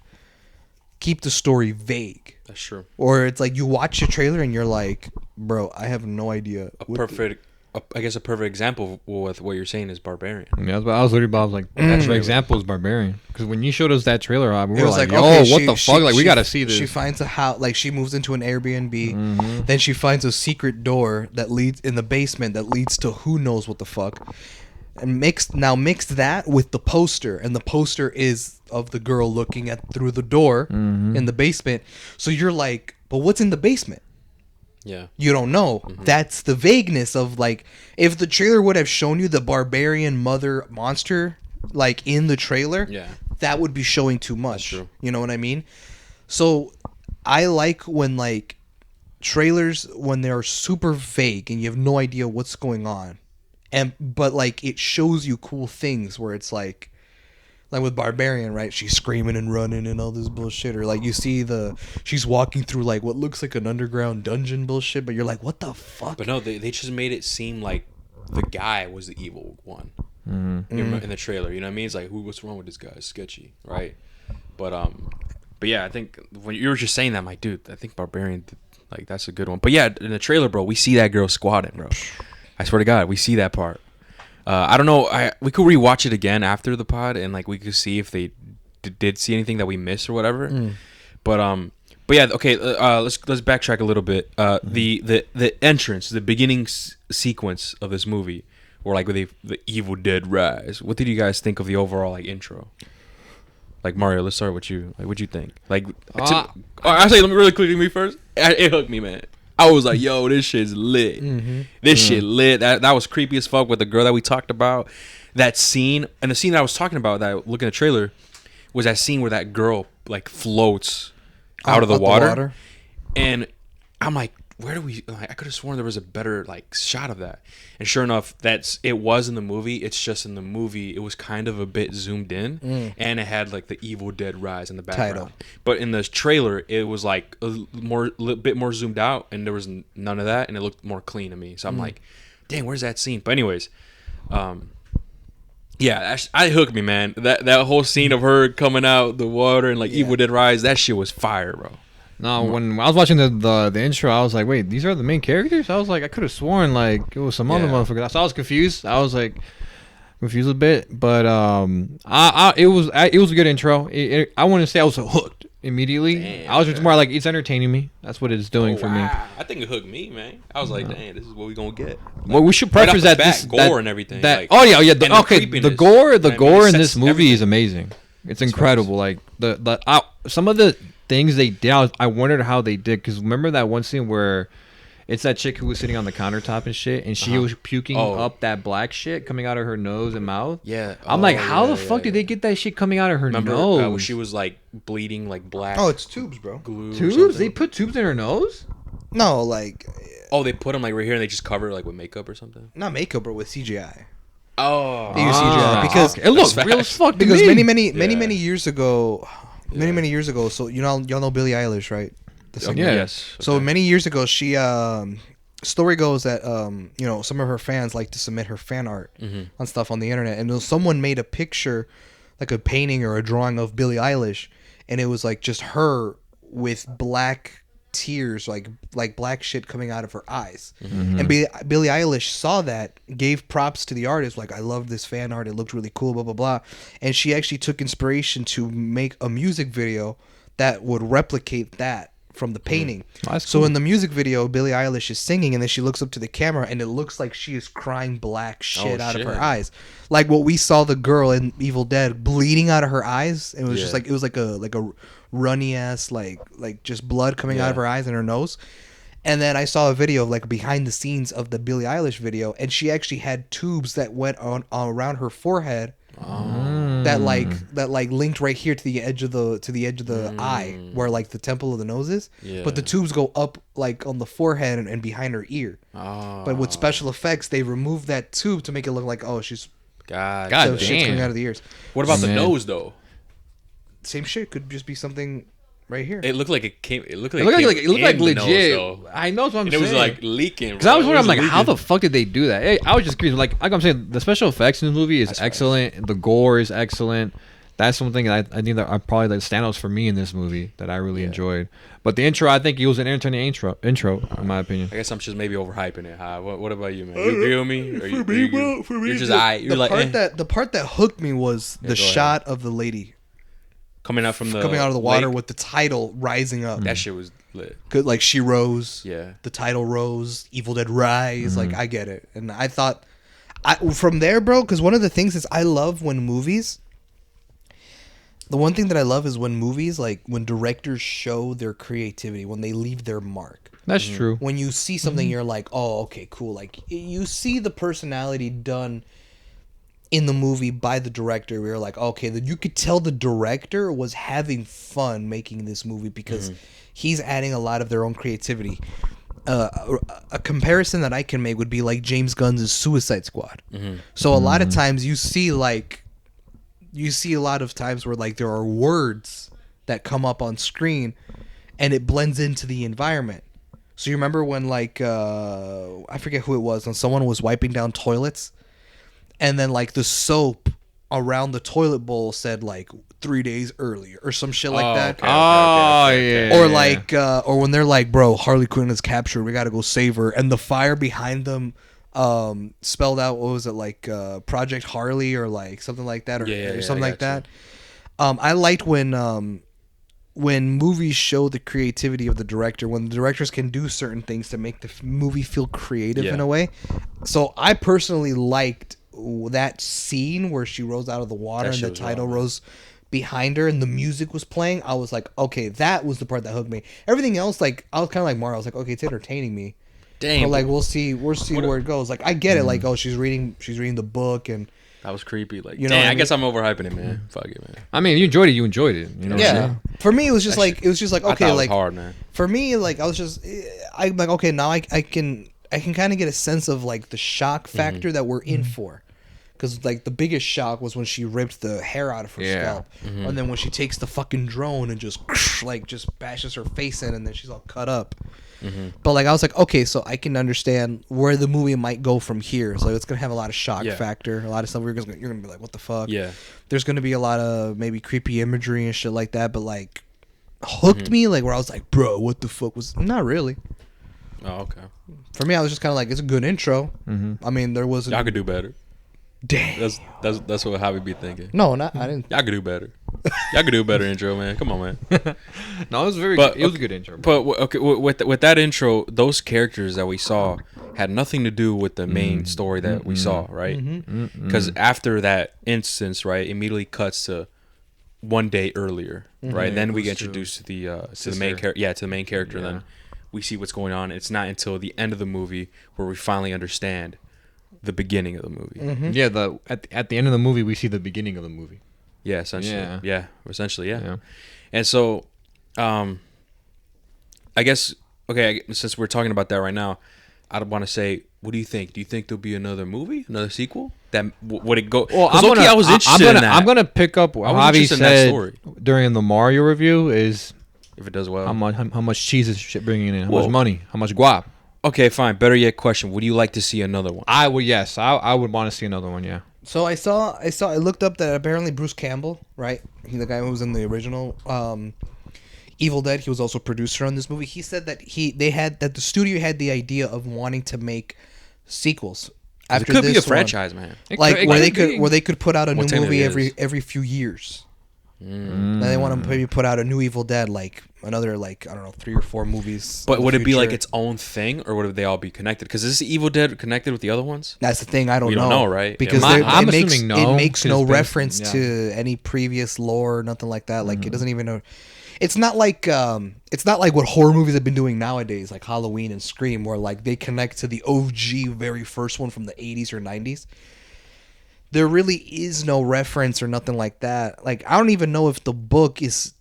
the story vague. That's true. Or it's like you watch the trailer and you're like, bro, I have no idea. A perfect example with what you're saying is Barbarian. Yeah, that's what I was literally about. I was like, that's an example is Barbarian. Because when you showed us that trailer, we It were was like, like, yo, okay, what the fuck? Like, we gotta see this. She finds a house, like she moves into an Airbnb. Then she finds a secret door that leads in the basement that leads to who knows what the fuck. And mix that with the poster, and the poster is of the girl looking through the door in the basement. So you're like, but what's in the basement? Yeah. You don't know. That's the vagueness of like, if the trailer would have shown you the barbarian mother monster like in the trailer, Yeah. that would be showing too much. That's true. You know what I mean? So I like when like trailers, when they're super vague and you have no idea what's going on, but like it shows you cool things where it's like with Barbarian, right? She's screaming and running and all this bullshit. Or like you see she's walking through like what looks like an underground dungeon bullshit, but you're like, what the fuck? But no, they just made it seem like the guy was the evil one in the trailer. You know what I mean? It's like, what's wrong with this guy? It's sketchy, right? But yeah, I think when you were just saying that, I'm like, dude, I think Barbarian, like that's a good one. But yeah, in the trailer, bro, we see that girl squatting, bro. I swear to God, we see that part. I don't know. We could rewatch it again after the pod, and like we could see if they did see anything that we missed or whatever. But yeah, okay. Let's backtrack a little bit. The entrance, the beginning sequence of this movie, or like with the Evil Dead Rise. What did you guys think of the overall like intro? Like Mario, let's start with you. Like, what'd you think? Like, actually, let me really quickly me first. It hooked me, man. I was like, yo, this shit's lit. This shit lit. That was creepy as fuck with the girl that we talked about. That scene, and the scene that I was talking about, that I look in the trailer, was that scene where that girl like floats out of the water. And I'm like, where do we? Like, I could have sworn there was a better like shot of that. And sure enough, it was in the movie. It's just in the movie, it was kind of a bit zoomed in, and it had like the Evil Dead Rise in the background. Title. But in the trailer, it was like a bit more zoomed out, and there was none of that, and it looked more clean to me. So I'm like, dang, where's that scene? But anyways, yeah, I hooked me, man. That whole scene of her coming out the water and like Evil Dead Rise, that shit was fire, bro. No, when I was watching the intro, I was like, wait, these are the main characters? I was like, I could have sworn like it was some other motherfucker. So I was confused. I was like confused a bit, but it was a good intro. I wouldn't say I was hooked immediately. Damn, I was just more like, it's entertaining me. That's what it's doing for me. I think it hooked me, man. I was like, dang, this is what we gonna get. Well, we should Right preface off the that bat, this gore and everything. That, like, oh yeah. and The creepiness, gore you know what I mean? in It this sets movie everything. is amazing. It's incredible. Like some of the things they did, I wondered how they did, because remember that one scene where It's that chick who was sitting on the countertop and shit, and she was puking up that black shit coming out of her nose and mouth. Yeah. I'm like, how the fuck did they get that shit coming out of her Remember, nose? when she was like bleeding like black. Oh, it's tubes, bro. Glue. or Tubes? something? They put tubes in her nose? No, like Oh, they put them like right here, and they just cover it like with makeup or something. not makeup, but with CGI. Oh. They use CGI because it looks That's real as facts. fuck to because me. many years ago, many years ago. So y'all know Billie Eilish, right? The singer. Yeah. Yes. So many years ago, she story goes that some of her fans like to submit her fan art on stuff on the internet, and someone made a picture, like a painting or a drawing of Billie Eilish, and it was like just her with black tears, like black shit coming out of her eyes. And Billie Eilish saw that, gave props to the artist, like, I love this fan art, it looked really cool, blah blah blah, and she actually took inspiration to make a music video that would replicate that from the painting. That's So cool. in the music video, Billie Eilish is singing, and then she looks up to the camera, and it looks like she is crying black shit out of her eyes, like what we saw the girl in Evil Dead bleeding out of her eyes. It was just like, it was like a runny ass like just blood coming out of her eyes and her nose. And then I saw a video of like behind the scenes of the Billie Eilish video, and she actually had tubes that went on around her forehead. That linked right here to the edge of the eye, where like the temple of the nose is. But the tubes go up like on the forehead and behind her ear. But with special effects, they removed that tube to make it look like, oh, she's God shit's coming out of the ears. What about the Man. nose though? Same shit, could just be something right here. It looked like it came. It looked like It looked it like, came it looked like in the nose, legit. though. I know what I'm And saying. it was like leaking. Because I was wondering, I'm like, how leaking. the fuck did they do that? Hey, I was just curious. Like I'm saying, the special effects in the movie is excellent. The gore is excellent. That's something that I think that are probably the standouts for me in this movie that I really enjoyed. But the intro, I think it was an entertaining intro, in my opinion. I guess I'm just maybe overhyping it. Huh? What about you, man? You agree with me? Or you're just You're like The part that hooked me was the go shot of the lady coming out from the coming out of the water lake. with the title rising up. That shit was lit. Good, like she rose. Yeah. The title rose. Evil Dead Rise. Like I get it, and I thought, from there, bro. Because one of the things is I love when movies. The one thing that I love is when movies, like when directors show their creativity, when they leave their mark. That's true. When you see something, you're like, oh, okay, cool. Like you see the personality done in the movie by the director. We were like, okay, you could tell the director was having fun making this movie because he's adding a lot of their own creativity. A comparison that I can make would be like James Gunn's Suicide Squad. So a lot of times you see a lot of times where like there are words that come up on screen and it blends into the environment. So you remember when like I forget who it was, when someone was wiping down toilets and then like the soap around the toilet bowl said like 3 days earlier or some shit like that. Okay. Or like or when they're like, bro, Harley Quinn is captured, we gotta go save her, and the fire behind them spelled out, what was it, like Project Harley or like something like that, or something like that. I liked when movies show the creativity of the director, when the directors can do certain things to make the movie feel creative in a way. So I personally liked that scene where she rose out of the water and the title rose behind her and the music was playing. I was like, okay, that was the part that hooked me. Everything else, like, I was kind of like Mario. I was like, okay, it's entertaining me. Damn. But like, we'll see where it goes. Like, I get it. Like, oh, she's reading the book, and That was creepy. Like, You know what I I mean? guess I'm overhyping it, man. Fuck it, man. I mean, you enjoyed it. You enjoyed it. You know what I'm yeah. saying? For me, it was just like I okay, thought it was like hard, man. for me, like I was just, I'm like, okay, now I can kind of get a sense of like the shock factor that we're in for. Because like the biggest shock was when she ripped the hair out of her scalp, and then when she takes the fucking drone and just bashes her face in, and then she's all cut up. But like I was like, okay, so I can understand where the movie might go from here. So it's gonna have a lot of shock factor, a lot of stuff. You're gonna be like, what the fuck? Yeah. There's gonna be a lot of maybe creepy imagery and shit like that. But like hooked me, like where I was like, bro, what the fuck was? Not really. Oh, okay. For me, I was just kind of like, it's a good intro. I mean, there was Y'all could do better. damn. That's what Javi be thinking. No, not I didn't. Y'all could do better. Y'all could do a better intro, man. Come on, man. No, it was very. But- It was a good intro. But okay, with that intro, those characters that we saw had nothing to do with the main story that we saw, right? Because after that instance, right, immediately cuts to one day earlier, right? Then we get introduced to the main character. Yeah, to the main character. Then we see what's going on. It's not until the end of the movie where we finally understand the beginning of the movie. Mm-hmm. Yeah, at the end of the movie, we see the beginning of the movie. Yeah, essentially. Yeah. Essentially, yeah. Yeah. And so, I guess, okay, since we're talking about that right now, I want to say, what do you think? Do you think there'll be another movie, another sequel? That would it go? Well, I was interested in that. I'm gonna pick up what I was Javi interested in that said story. during the Mario review is If it does well. how much cheese is shit bringing in, how Well- much money, how much guap. Okay, fine. Better yet, question: would you like to see another one? I would I would want to see another one. Yeah. So I looked up that apparently Bruce Campbell, right? He's the guy who was in the original Evil Dead. He was also producer on this movie. He said that the studio had the idea of wanting to make sequels It after could be a this one. franchise, man. Like where they could put out a What new movie technically it is. every few years. Now they want to maybe put out a new Evil Dead, like another, like, I don't know, 3 or 4 movies. But in would the it be like future. its own thing, or would they all be connected? Because is Evil Dead connected with the other ones? That's the thing. I don't We know. don't know, right? Because Yeah. I'm it makes assuming no, it makes 'cause no it's based- reference yeah. to any previous lore, nothing like that. Like it doesn't even know. It's not like what horror movies have been doing nowadays, like Halloween and Scream, where like they connect to the OG very first one from the 80s or 90s. There really is no reference or nothing like that. Like I don't even know if the book is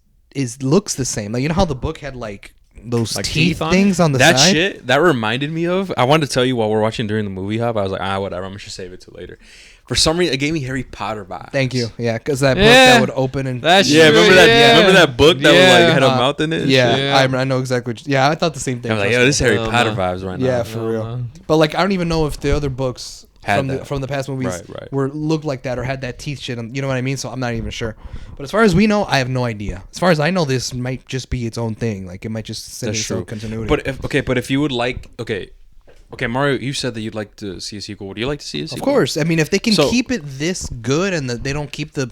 looks the same. Like, you know how the book had like those Like teeth teeth on things on the That side? shit that reminded me of. I wanted to tell you while we're watching during the movie hub. I was like, whatever. I'm gonna just save it till later. For some reason, it gave me Harry Potter vibes. Thank you. Yeah, because that book Yeah. that would open and That's Yeah, true, remember that? yeah. Remember that book that Yeah. was like had a mouth in it? and Yeah, shit? Yeah. I know exactly. Yeah, I thought the same thing. I was like, trust yo, me. this Harry Hell Potter no. vibes right now. Yeah, for real. But like, I don't even know if the other books Had from that. from the past movies Right. were looked like that or had that teeth shit. You know what I mean? So I'm not even sure. But as far as we know, I have no idea. As far as I know, this might just be its own thing. Like it might just send That's its own true. continuity. But if you would like, okay, Mario, you said that you'd like to see a sequel. Would you like to see a sequel? of course, I mean, if they can So- keep it this good and they don't keep the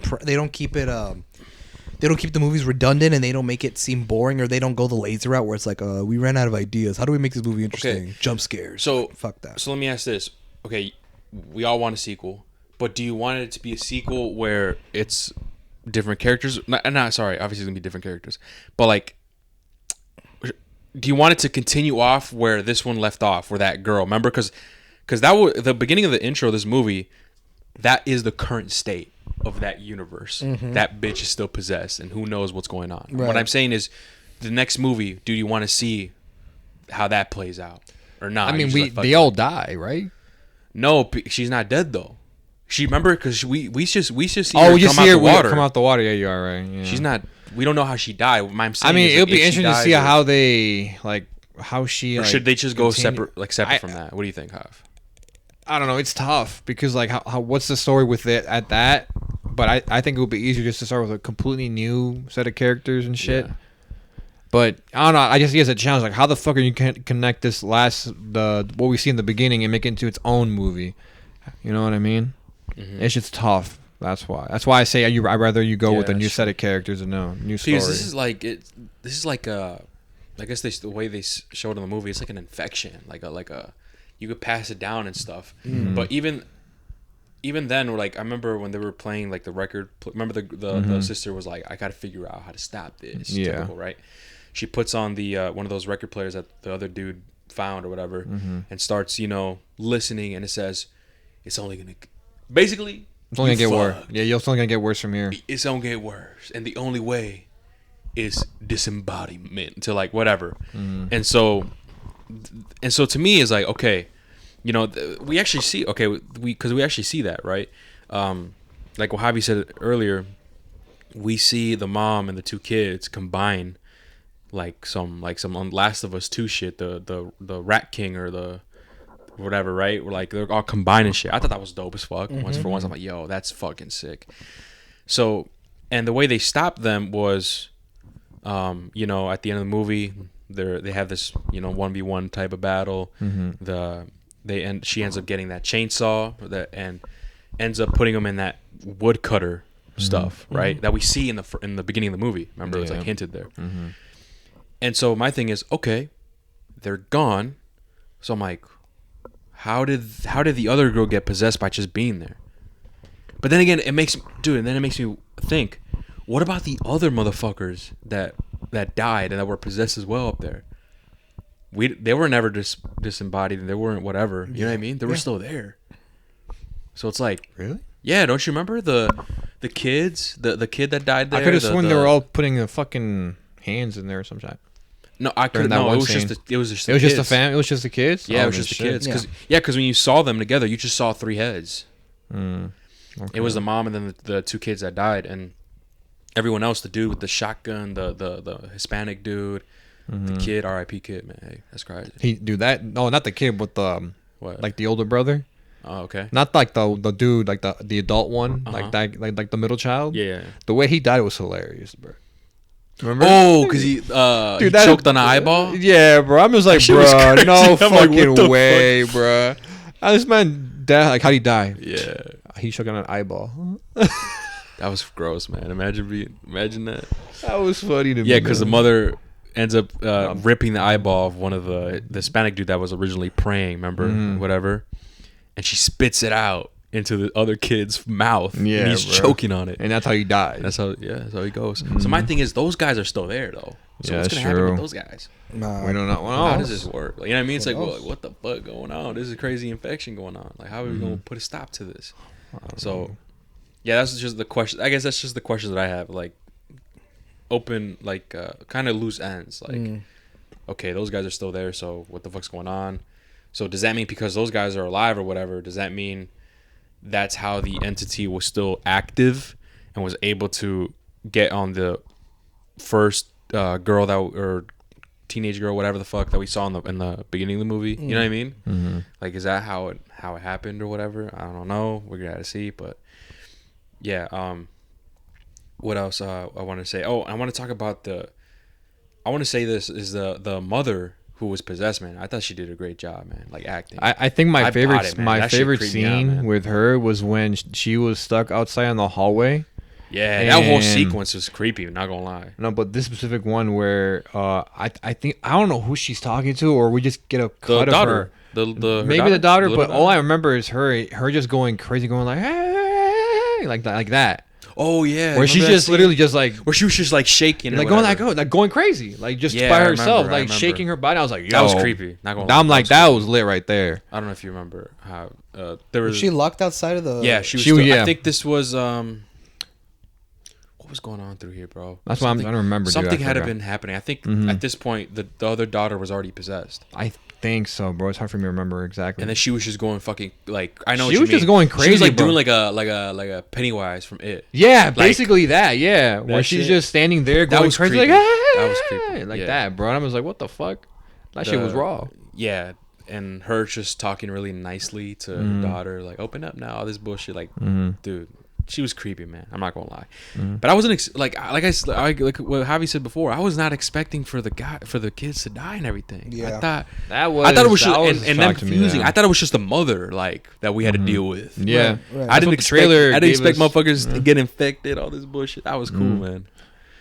movies redundant and they don't make it seem boring, or they don't go the laser route where it's like, we ran out of ideas. How do we make this movie interesting? Okay. Jump scares. So fuck that. So let me ask this. Okay, we all want a sequel, but do you want it to be a sequel where it's different characters? Sorry, obviously it's gonna be different characters, but like, do you want it to continue off where this one left off, where that girl? Remember, because that was the beginning of the intro of this movie. That is the current state of that universe. That bitch is still possessed, and who knows what's going on. Right. What I'm saying is, the next movie, do you want to see how that plays out or not? I mean, You just like, fuck they it. all die, right? No, she's not dead though. She remember because we just see Oh, her we just come see out her the water. come out the water. Yeah, you are right. Yeah. She's not. We don't know how she died. I'm saying I mean, is, it'll like, be if she interesting to dies see or- how they how she. Or like, should they just go continue- separate I- from that? What do you think, Hav? I don't know. It's tough because like how what's the story with it at that? But I think it would be easier just to start with a completely new set of characters and shit. Yeah. But I don't know. I just see it as a challenge. Like, how the fuck are you can connect this what we see in the beginning and make it into its own movie? You know what I mean? Mm-hmm. It's just tough. That's why. That's why I say I'd rather you go Yeah, with a new that's set of characters and a new story. Because this is like I guess the way they showed in the movie, it's like an infection, like a you could pass it down and stuff. But even then, we're like, I remember when they were playing like the record. Remember the sister was like, I got to figure out how to stop this. Yeah. Typical, right? She puts on the one of those record players that the other dude found or whatever, and starts listening, and it says, it's only gonna basically. It's only gonna you get worse. fucked. Yeah, it's only gonna get worse from here. It's gonna get worse, and the only way is disembodiment to like whatever. And so to me is like, okay, we actually see, okay, we actually see that, right? Like what Javi said earlier, we see the mom and the two kids combine like some Last of Us 2 shit, the Rat King or the whatever, right? We're like, they're all combining shit. I thought that was dope as fuck. Once I'm like, yo, that's fucking sick. So, and the way they stopped them was, at the end of the movie, they have this 1v1 type of battle. She ends up getting that chainsaw and ends up putting them in that woodcutter stuff, right? That we see in the beginning of the movie. Remember, it's like hinted there. And so my thing is, okay, they're gone. So I'm like, how did the other girl get possessed by just being there? But then again, it makes me think, what about the other motherfuckers that died and that were possessed as well up there? they were never disembodied, and they weren't whatever. You know what I mean? They were still there. So it's like, Really? yeah. Don't you remember the kids, the kid that died there? I could have sworn they were all putting the fucking hands in there or some shit. No, I could. that No, one it was scene. just it was just It was just the kids. It was just the kids. Yeah, Oh, it was just the shit. kids. Because when you saw them together, you just saw 3 heads. Okay. It was the mom and then the 2 kids that died, and everyone else, the dude with the shotgun, the Hispanic dude, the kid, R.I.P. kid, man. Hey, that's crazy. He do that? No, not the kid, but the What? like the older brother. Oh, okay. Not like the dude, like the adult one, like Uh-huh. that, like the middle child. Yeah. The way he died was hilarious, bro. Remember? Oh, because he choked on an eyeball. Yeah, bro. I'm just like, shit was bro, crazy. no I'm like, fucking what the way, bro. This man died. Like, how'd he die? Yeah, He shook on an eyeball. that was gross, man. Imagine that. That was funny to me. Yeah, because the man. mother ends up ripping the eyeball of one of the Hispanic dude that was originally praying. Remember, whatever, and she spits it out into the other kid's mouth. Yeah, and he's bro. choking on it. And that's how he died. That's how he goes. So my thing is, those guys are still there though. So Yeah, what's that's gonna happen true. with those guys? We don't know. How does this work? Like, you know what I mean? It's like, knows? well, like, what the fuck going on? There's a crazy infection going on. Like, how are we gonna put a stop to this? So, yeah, that's just the question. I guess that's just the questions that I have. Like, open, like, kind of loose ends. Like, okay, those guys are still there. So, what the fuck's going on? So, does that mean because those guys are alive or whatever? Does that mean that's how the entity was still active and was able to get on the first girl that or teenage girl, whatever the fuck that we saw in the beginning of the movie? You know what I mean? Mm-hmm. Like, is that how it happened or whatever? I don't know. We're gonna have to see, but yeah. What else I want to say? Oh, I want to talk about I want to say this is the mother who was possessed, man. I thought she did a great job, man. Like acting. I think my I bought favorite it, man. That shit favorite creeped me out, scene man. with her was when she was stuck outside in the hallway. Yeah, that whole And- sequence was creepy. Not gonna lie. No, but this specific one where I think I don't know who she's talking to, or we just get a The cut of daughter, her. her Maybe the daughter, little but all daughter? I remember is her just going crazy, going like hey, like that. Oh yeah, Where she's remember that just scene? literally just like where she was just like shaking, or going whatever. like going crazy, like just Yeah, by I herself, remember, I like remember. shaking her body. I was like, yo, That was creepy. Not gonna lie. I'm like was that creepy. was lit right there. I don't know if you remember how there was. Was she locked outside of the? Yeah, she was. She- Still, yeah. I think this was what was going on through here, bro? That's why I don't remember. Dude, Something I had forgot. been happening. I think at this point the other daughter was already possessed, I think so, bro. It's hard for me to remember exactly. and then she was just going fucking like I know. She what was you just mean. going She was crazy, like bro. doing like a Pennywise from It. Yeah, basically that. Yeah, where she's shit. just standing there going was crazy, creepy. like hey, That was creepy. like Yeah. that, bro. And I was like, what the fuck? That shit was raw. Yeah, and her just talking really nicely to her daughter, like open up now, all this bullshit. Like, dude, she was creepy, man. I'm not gonna lie, but I wasn't like what Javi said before. I was not expecting for the kids to die and everything. Yeah. I thought That it was just a and them shock to me, confusing. yeah. I thought it was just the mother like that we had to deal with. Yeah, Right. I That's didn't what the expect. trailer I didn't gave expect us. motherfuckers to get infected. All this bullshit. That was cool, man.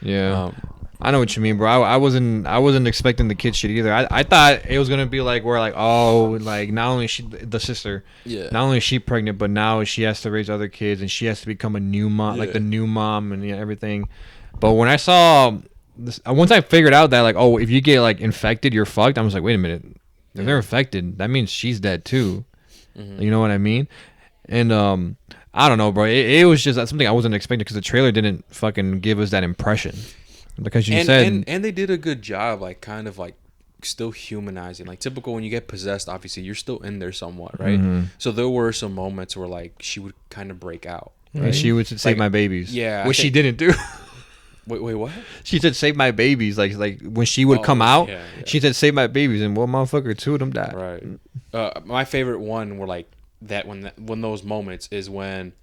yeah. Um, I know what you mean, bro. I wasn't expecting the kid shit either. I thought it was gonna be like where like like not only the sister, Yeah. not only is she pregnant, but now she has to raise other kids and she has to become a new mom, like Yeah. the new mom and everything. But when I saw this, once I figured out that like if you get like infected, you're fucked. I was like, wait a minute, if they're infected, that means she's dead too. You know what I mean? And I don't know, bro. It was just something I wasn't expecting because the trailer didn't fucking give us that impression. Because you said, and they did a good job, like kind of like still humanizing. Like typical when you get possessed, obviously you're still in there somewhat, right? So there were some moments where like she would kind of break out. and she would save Like, my babies. yeah, I which she think- didn't do. Wait, what? She said save my babies. Like when she would come out, yeah. she said save my babies, and well, motherfucker, 2 of them died. Right. My favorite one were like that when those moments is when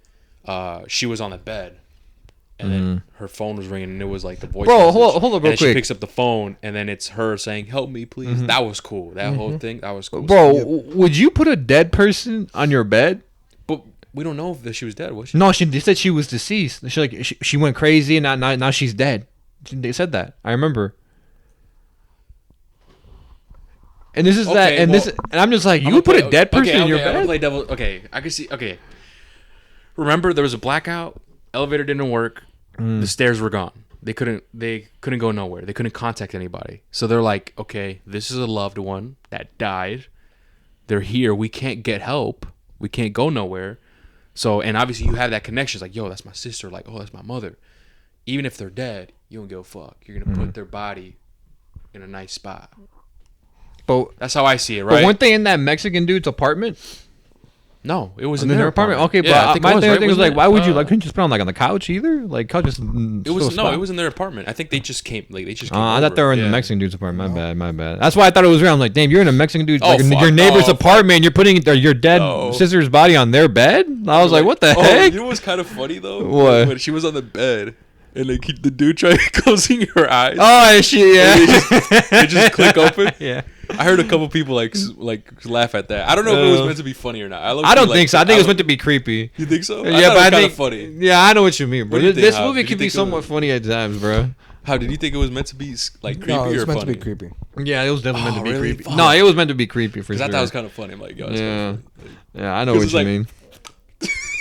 she was on the bed. And then her phone was ringing, and it was like the voice. Bro, message. hold up And real then she quick. picks up the phone, and then it's her saying, "Help me, please." That was cool. That whole thing, that was cool. Bro, would you put a dead person on your bed? But we don't know if she was dead. Was she? No, they said she was deceased. She went crazy, and now she's dead. They said that. I remember. And this is that, and well, and I'm just like, you I'm would gonna put play- a dead person okay, in your I'm gonna bed? play devil. Okay, I can see. Okay, remember there was a blackout. Elevator didn't work. The stairs were gone. they couldn't go nowhere. They couldn't contact anybody. So they're like, okay, this is a loved one that died. They're here. We can't get help. We can't go nowhere. So, and obviously you have that connection. It's like, yo, that's my sister. Like, oh, that's my mother. Even if they're dead, you don't give a fuck. You're going to put their body in a nice spot. But that's how I see it, right? But weren't they in that Mexican dude's apartment? No, it was in in their apartment. Okay, yeah, but my thing was like, why would you like? couldn't you just put on like on the couch either? Like, couch just. It was in their apartment. I think they just came. Like they just. Came I over. thought they were in the Mexican dude's apartment. My bad. That's why I thought it was real. I'm like, damn, you're in a Mexican dude's like your neighbor's apartment. And you're putting your dead sister's body on their bed. I was like, what the heck? You know what's kind of funny though? What? When she was on the bed. And like the dude tried closing her eyes. Oh shit! Yeah, they just click open. Yeah, I heard a couple people like laugh at that. I don't know if it was meant to be funny or not. I don't think so. I think it was meant to be creepy. You think so? Yeah, but I think funny. Yeah, I know what you mean, bro. This movie can be somewhat was... funny at times, bro. How did you think it was meant to be like creepy no, it was or meant funny? to be creepy. Yeah, it was definitely meant to be really? creepy. No, it was meant to be creepy for sure. I thought it was kind of funny. I'm like, yo, yeah, yeah, I know what you mean.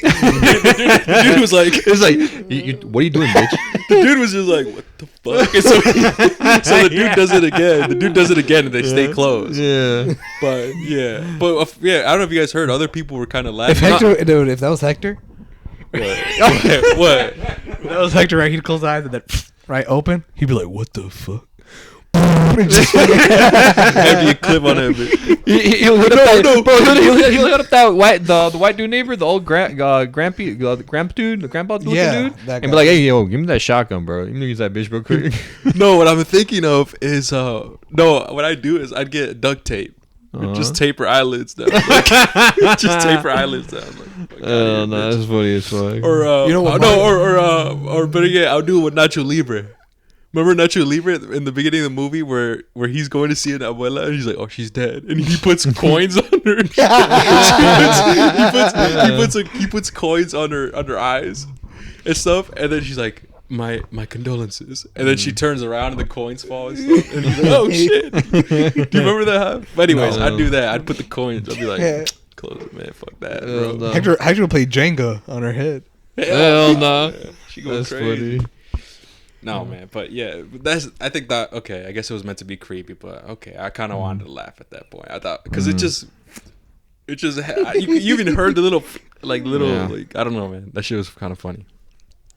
The dude was like, "It's like, what are you doing, bitch?" The dude was just like, "What the fuck?" And so the dude does it again. The dude does it again, and they stay closed. Yeah, but yeah. I don't know if you guys heard. Other people were kind of laughing. If that was Hector, what? If that was Hector, right? He'd close his eyes and then right open. He'd be like, "What the fuck?" Just empty a clip on him. He'll hit up that white the white dude neighbor, the old grandpa dude, dude, and be like, "Hey, yo, give me that shotgun, bro. You need to use that bitch real quick." No, what I'm thinking of is what I do is I'd get duct tape. Just tape her eyelids down. Just tape her eyelids down. Like, no, that's funny as fuck. Or you know what? Or better yet, I'll do it with Nacho Libre. Remember Nacho Libre in the beginning of the movie where he's going to see an abuela and he's like, oh, she's dead, and he puts coins on her. he puts coins on her eyes and stuff, and then she's like, my condolences, and then she turns around and the coins fall and stuff, and he's like, oh shit. Do you remember that? But anyways, I'd do that. I'd put the coins. I'd be like, close it, man. Fuck that, bro. No. Hector would play Jenga on her head. Hell no. She goes crazy. Funny. No, man, but yeah, I think that, okay, I guess it was meant to be creepy, but okay, I kind of wanted to laugh at that point. I thought, because it just, you even heard the little, like, I don't know, man, that shit was kind of funny.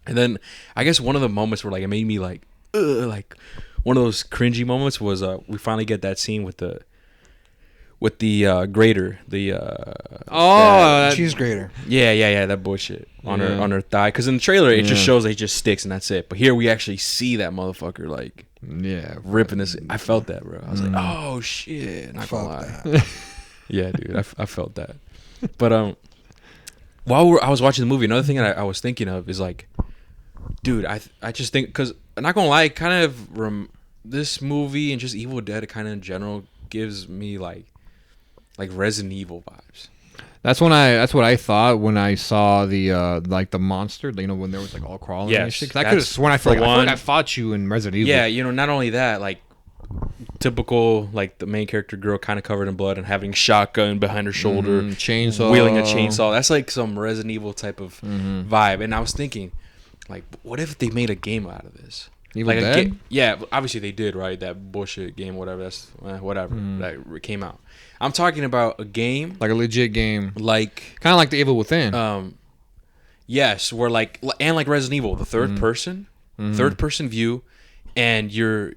And then, I guess one of the moments where, like, it made me, like, one of those cringy moments was, we finally get that scene with the grater, cheese grater. Yeah, that bullshit on her thigh. Because in the trailer it just shows it just sticks and that's it. But here we actually see that motherfucker like ripping this. I felt that, bro. I was like, oh shit, not gonna lie. Yeah, dude, I felt that. But while I was watching the movie, another thing that I was thinking of is like, dude, I just think, because I'm not gonna lie, kind of this movie and just Evil Dead kind of in general gives me like Resident Evil vibes. That's what I thought when I saw the like the monster, you know, when there was like all crawling and shit. 'Cause I could have sworn I feel like I fought you in Resident Evil. Yeah, you know, not only that, like typical, like the main character girl kind of covered in blood and having shotgun behind her shoulder, chainsaw, wielding a chainsaw. That's like some Resident Evil type of vibe. And I was thinking, like, what if they made a game out of this? Evil Dead? Yeah, obviously they did, right? That bullshit game, whatever. That's whatever that came out. I'm talking about a game, like a legit game, like kind of like the Evil Within. Yes, where like Resident Evil, the third person view, and you're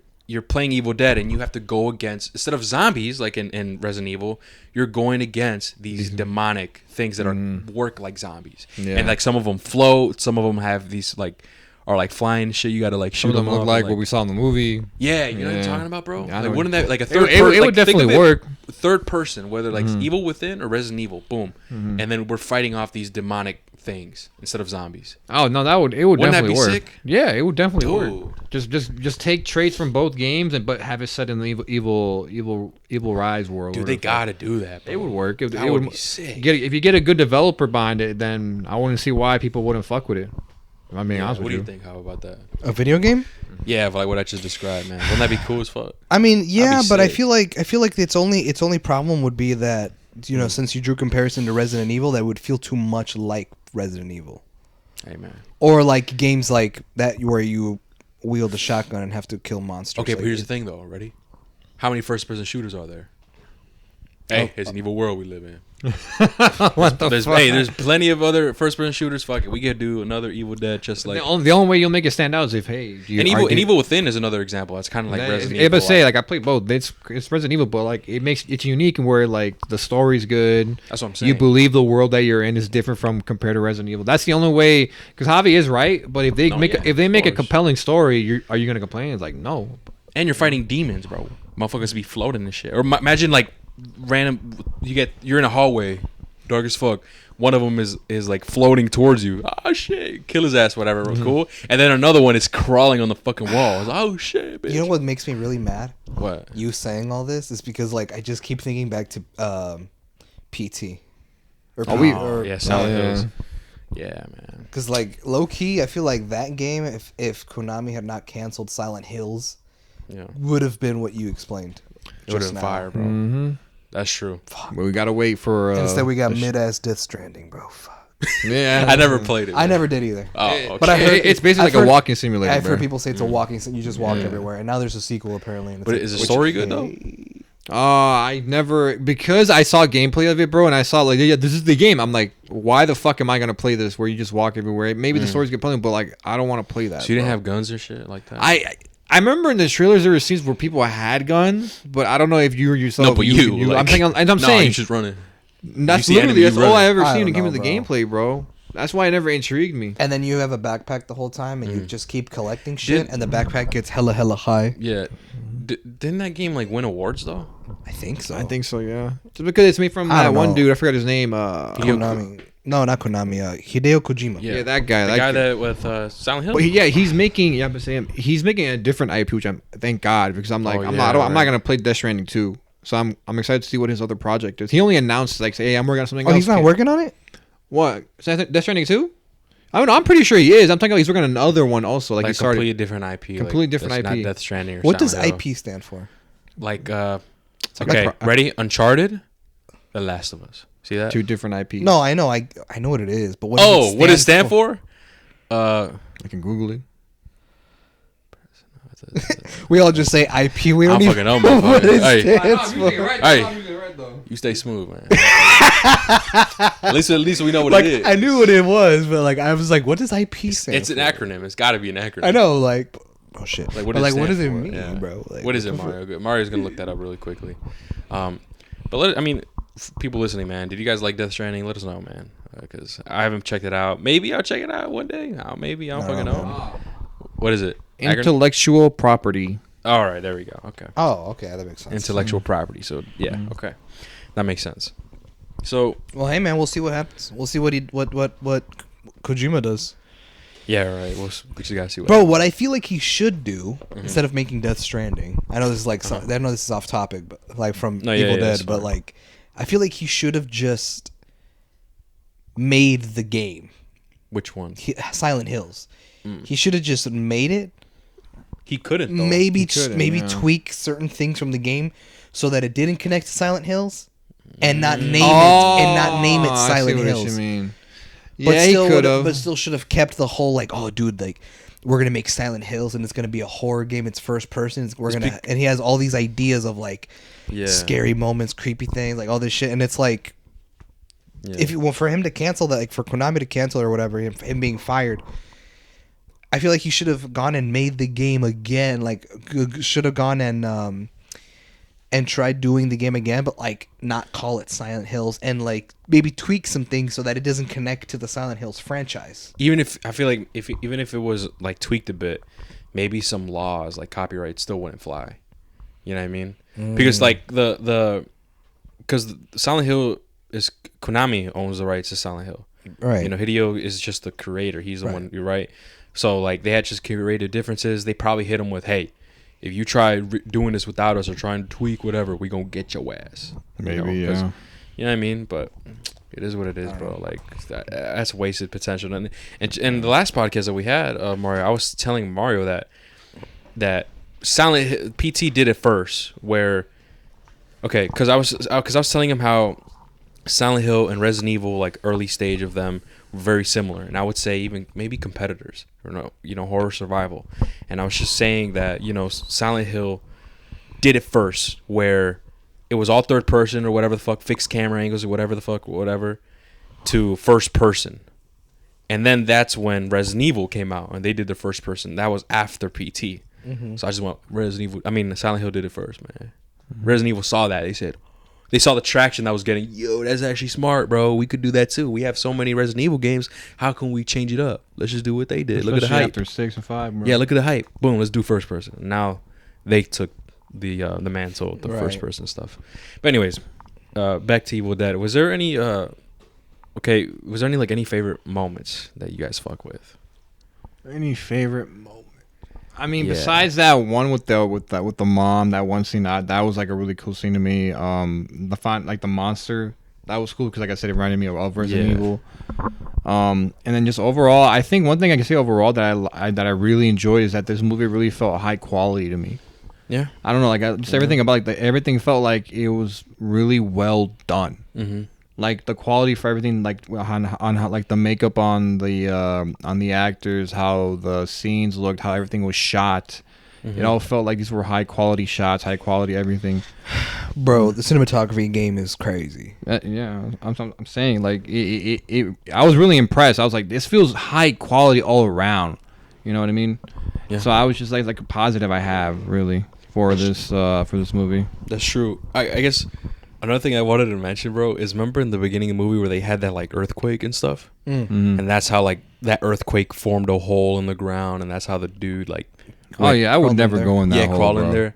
playing Evil Dead, and you have to go against, instead of zombies like in Resident Evil, you're going against these demonic things that work like zombies, and like some of them float, some of them have these like. Or like flying shit, you gotta like shoot them. Some of them look like what we saw in the movie. Yeah, you know what I'm talking about, bro. Like, wouldn't that like a third? It would definitely work. Third person, whether like Evil Within or Resident Evil, boom, and then we're fighting off these demonic things instead of zombies. Oh no, it would definitely work. Sick? Yeah, it would definitely work. Just take traits from both games but have it set in the evil Rise world. Dude, they gotta do that. Bro. It would work. It would be sick. If you get a good developer behind it, then I wouldn't see why people wouldn't fuck with it. I mean, honest with you. What do you think? How about that? A video game? Yeah, like what I just described, man. Wouldn't that be cool as fuck? I mean, yeah, but I feel like its only problem would be that, you know, since you drew comparison to Resident Evil, that would feel too much like Resident Evil. Hey, man. Or like games like that where you wield a shotgun and have to kill monsters. Okay, Like, but here's the thing, though. Ready? How many first-person shooters are there? Hey, it's an evil world we live in. What the fuck? Hey, there's plenty of other first-person shooters. Fuck it, we could do another Evil Dead, just like. The only way you'll make it stand out is if Evil Within is another example. It's kind of like Resident Evil. But say like I played both. It's Resident Evil, but like it's unique in where like the story's good. That's what I'm saying. You believe the world that you're in is different from compared to Resident Evil. That's the only way. Because Javi is right, but if they make a compelling story, are you gonna complain? It's like no. And you're fighting demons, bro. Motherfuckers be floating and shit. Or imagine like random. You're in a hallway, dark as fuck. One of them is like floating towards you. Oh shit! Kill his ass, whatever. Cool. And then another one is crawling on the fucking wall. It's like, oh shit! Bitch. You know what makes me really mad? What? You saying all this is because like I just keep thinking back to PT. Silent Hills. Yeah, man. Because like low key, I feel like that game, if Konami had not canceled Silent Hills, would have been what you explained. It would have been fire, bro. Mm-hmm. That's true. But we gotta wait for. Instead, we got mid-ass Death Stranding, bro. Fuck. Yeah, I never played it. I never did either. Oh, okay. But I heard it's basically like a walking simulator. I've heard people say it's a walking. You just walk everywhere, and now there's a sequel apparently. And it's But is the story good though? I never because I saw gameplay of it, bro, and I saw like this is the game. I'm like, why the fuck am I gonna play this where you just walk everywhere? Maybe the story's compelling, but like I don't want to play that. So you didn't have guns or shit like that? I remember in the trailers there were scenes where people had guns, but I don't know if you or yourself. No, but you I'm saying, I'm no, saying you just running. That's see literally enemy, that's all I ever I seen in don't the game of the know, gameplay, bro. That's why it never intrigued me. And then you have a backpack the whole time, and you just keep collecting shit, and the backpack gets hella high. Yeah. Didn't that game like win awards though? I think so. I think so, yeah. Just because it's made from that one dude, I forgot his name. Konami. No, not Konami. Hideo Kojima. Yeah, that guy. The guy that with Silent Hill. But he's making. Yeah, but Sam, he's making a different IP, which I'm thank God because I'm like I'm not gonna play Death Stranding 2. So I'm excited to see what his other project is. He only announced like, hey, I'm working on something else. Oh, he's not working on it? What? Death Stranding 2? I mean, I'm pretty sure he is. I'm talking about he's working on another one also. Like he started completely different IP. Completely different IP. Not Death Stranding or What does Silent Hill. IP stand for? Like like ready? Uncharted, The Last of Us. See that? Two different IPs. No, I know. I know what it is, but what What does it stand for? I can Google it. We all just say IP. We I don't don't even fucking know, know what it motherfucker. Hey. stands for. Hey. You stay smooth, man. at least we know what Like it is. I knew what it was, but like I was like, what does IP stand? It's an acronym. It's got to be an acronym. I know, like oh shit. Like what does it mean, bro? Like, what is it, Mario? Mario's gonna look that up really quickly. But people listening, man, did you guys like Death Stranding? Let us know, man, because I haven't checked it out. Maybe I'll check it out one day. Maybe I don't fucking know. What is it? Intellectual property. All right, there we go. Okay. Oh, okay, that makes sense. Intellectual property. So yeah, okay, that makes sense. So well, hey man, we'll see what happens. We'll see what Kojima does. yeah, right. We just gotta see what. Bro, what I feel like he should do instead of making Death Stranding. I know this is like I know this is off topic, but like from Evil Dead, but like I feel like he should have just made the game. Which one? Silent Hills. He should have just made it. He couldn't. Though. Maybe tweak certain things from the game so that it didn't connect to Silent Hills, and not name it Silent Hills. What you mean. But Yeah, still he could have. But still should have kept the whole like, oh, dude, like we're gonna make Silent Hills and it's gonna be a horror game. It's first person. And he has all these ideas of like scary moments, creepy things, like all this shit. And it's like, for him to cancel that, like for Konami to cancel or whatever, him being fired. I feel like he should have gone and made the game again. Like, should have gone and tried doing the game again, but like not call it Silent Hills and like maybe tweak some things so that it doesn't connect to the Silent Hills franchise. Even if I feel like even if it was like tweaked a bit, maybe some laws like copyright still wouldn't fly. You know what I mean? Because like because Silent Hill is Konami owns the rights to Silent Hill. Right. You know, Hideo is just the creator. He's the one. You're right. So like they had just creative differences. They probably hit him with, hey, if you try doing this without us or trying to tweak whatever, we gonna get your ass. Maybe, you know, yeah. You know what I mean? But it is what it is, bro. Like that's wasted potential. And the last podcast that we had, Mario, I was telling Mario that Silent PT did it first. Where, okay, because I was telling him how Silent Hill and Resident Evil, like early stage of them, were very similar, and I would say even maybe competitors, or no, horror survival. And I was just saying that Silent Hill did it first, where it was all third person or whatever the fuck, fixed camera angles or whatever the fuck, whatever, to first person. And then that's when Resident Evil came out, and they did the first person. That was after PT. Mm-hmm. So I just want Silent Hill did it first, man. Mm-hmm. Resident Evil saw that. They saw the traction that was getting. Yo, that's actually smart, bro. We could do that too. We have so many Resident Evil games. How can we change it up? Let's just do what they did. Especially look at the hype. After 6 and 5, bro. Yeah, look at the hype. Boom, let's do first person. Now they took the mantle, the first person stuff. But anyways, back to Evil Dead. Was there any any favorite moments that you guys fuck with? Any favorite moment? I mean, besides that one with the mom, that one scene, that was like a really cool scene to me. The monster, that was cool because, like I said, it reminded me of Resident Evil. And then just overall, I think one thing I can say overall that I really enjoyed is that this movie really felt high quality to me. Yeah, I don't know, like everything about everything felt like it was really well done. Mm-hmm. Like the quality for everything, like on how, like the makeup on the actors, how the scenes looked, how everything was shot. Mm-hmm. It all felt like these were high quality shots, high quality everything. Bro, the cinematography game is crazy. Yeah, I'm saying, like I was really impressed. I was like, this feels high quality all around. You know what I mean? Yeah. So I was just like a positive I have really for this movie. That's true. I guess. Another thing I wanted to mention, bro, is remember in the beginning of the movie where they had that like earthquake and stuff, and that's how like that earthquake formed a hole in the ground, and that's how the dude like. Oh yeah, I would never go in that hole. Crawl in there.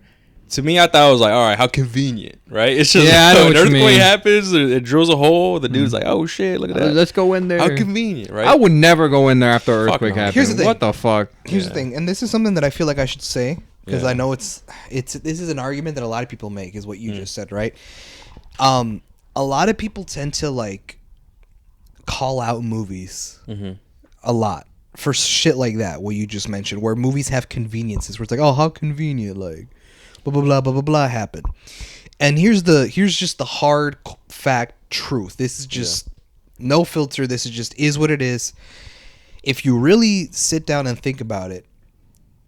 To me, I thought it was like, all right, how convenient, right? It's just I know an what you earthquake mean. happens, it drills a hole. The dude's like, oh shit, look at that. Let's go in there. How convenient, right? I would never go in there after an earthquake happened. Here's the thing. What the fuck? Here's the thing, and this is something that I feel like I should say because I know it's this is an argument that a lot of people make, is what you just said, right? A lot of people tend to like call out movies a lot for shit like that, what you just mentioned, where movies have conveniences, where it's like, oh, how convenient, like blah blah blah blah blah blah happened. And here's just the hard fact truth. This is just no filter. This is what it is. If you really sit down and think about it,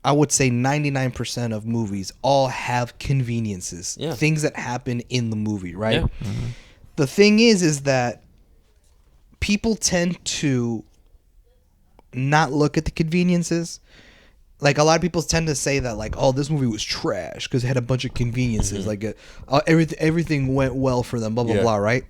I would say 99% of movies all have conveniences, things that happen in the movie, right? Yeah. Mm-hmm. The thing is that people tend to not look at the conveniences. Like, a lot of people tend to say that, like, oh, this movie was trash because it had a bunch of conveniences. Like, everything went well for them, blah, blah, blah, right?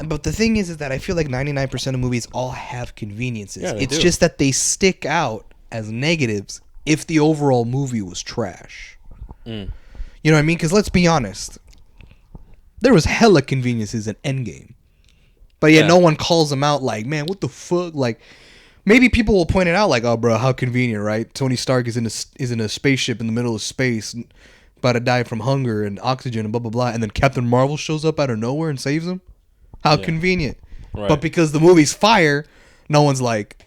But the thing is that I feel like 99% of movies all have conveniences. It's just that they stick out as negatives if the overall movie was trash. You know what I mean? Because let's be honest. There was hella conveniences in Endgame. But yet no one calls them out like, man, what the fuck? Like, maybe people will point it out like, oh, bro, how convenient, right? Tony Stark is in a spaceship in the middle of space, about to die from hunger and oxygen and blah, blah, blah. And then Captain Marvel shows up out of nowhere and saves him. How convenient. Right. But because the movie's fire, no one's like,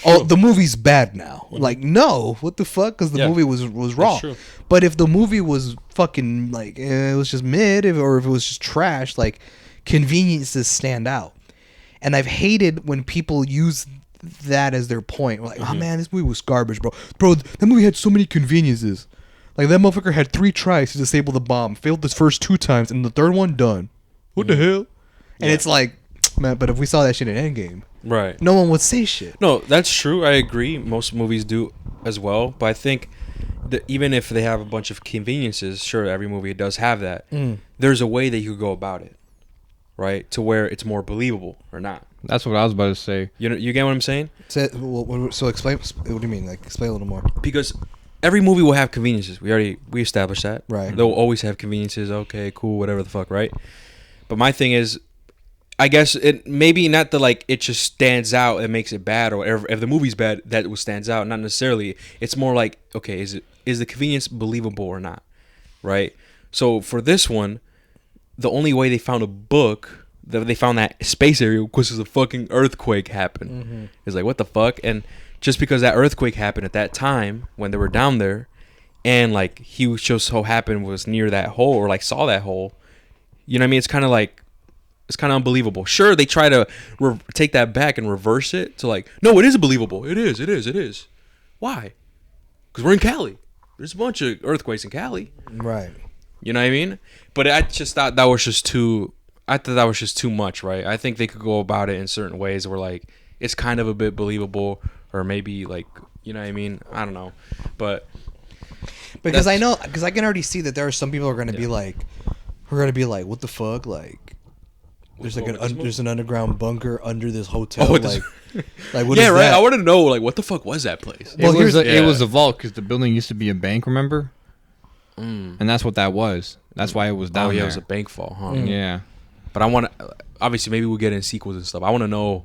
oh, the movie's bad now. Mm-hmm. Like, no, what the fuck? Because the movie was wrong. But if the movie was fucking, like, it was just mid, or if it was just trash, like, conveniences stand out. And I've hated when people use that as their point. Like, oh, man, this movie was garbage, bro. Bro, that movie had so many conveniences. Like, that motherfucker had 3 tries to disable the bomb, failed the first 2 times, and the third one, done. What the hell? And it's like, man, but if we saw that shit in Endgame, right, no one would say shit. No, that's true. I agree. Most movies do as well. But I think that even if they have a bunch of conveniences, sure, every movie does have that. There's a way that you could go about it, right, to where it's more believable or not. That's what I was about to say. You get what I'm saying? So explain. What do you mean? Like, explain a little more. Because every movie will have conveniences. We established that. Right. They'll always have conveniences. Okay, cool, whatever the fuck, right? But my thing is, I guess it maybe not that like it just stands out and makes it bad, or whatever. If the movie's bad, that stands out. Not necessarily. It's more like, okay, is the convenience believable or not, right? So for this one, the only way they found a book, that they found that space area, because a fucking earthquake happened. It's like, what the fuck? And just because that earthquake happened at that time when they were down there, and like he just so happened was near that hole, or like saw that hole, you know what I mean? It's kind of like, it's kind of unbelievable. Sure, they try to take that back and reverse it to like, no, it is believable. It is. Why? Because we're in Cali. There's a bunch of earthquakes in Cali. Right. You know what I mean? But I just thought that was just too. I thought that was just too much, right? I think they could go about it in certain ways where like it's kind of a bit believable, or maybe like, you know what I mean? I don't know, but because I can already see that there are some people who are going to be like, what the fuck, like. There's like there's an underground bunker under this hotel. What is right? That? I want to know like what the fuck was that place? Well, it was a vault because the building used to be a bank. Remember? And that's what that was. That's why it was down there. It was a bank vault, huh? Yeah. But I want to obviously maybe we'll get in sequels and stuff. I want to know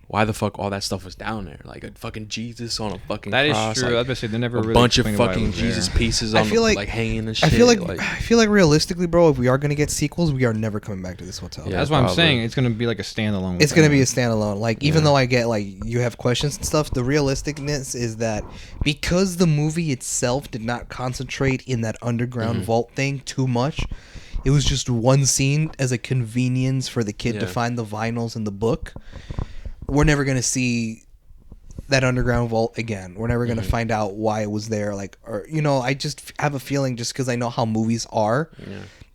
why the fuck all that stuff was down there, like a fucking Jesus on a fucking that cross. Is true. Like, I was gonna say they never a really bunch of fucking Jesus pieces on like hanging and shit. I feel like realistically, bro, if we are gonna get sequels, we are never coming back to this hotel. Yeah, that's what I'm saying. It's gonna be like a standalone. It's gonna be a standalone. Like even though I get like you have questions and stuff, the realisticness is that because the movie itself did not concentrate in that underground vault thing too much. It was just one scene as a convenience for the kid to find the vinyls in the book. We're never going to see that underground vault again. We're never going to find out why it was there. Like, or, you know, I just have a feeling just because I know how movies are,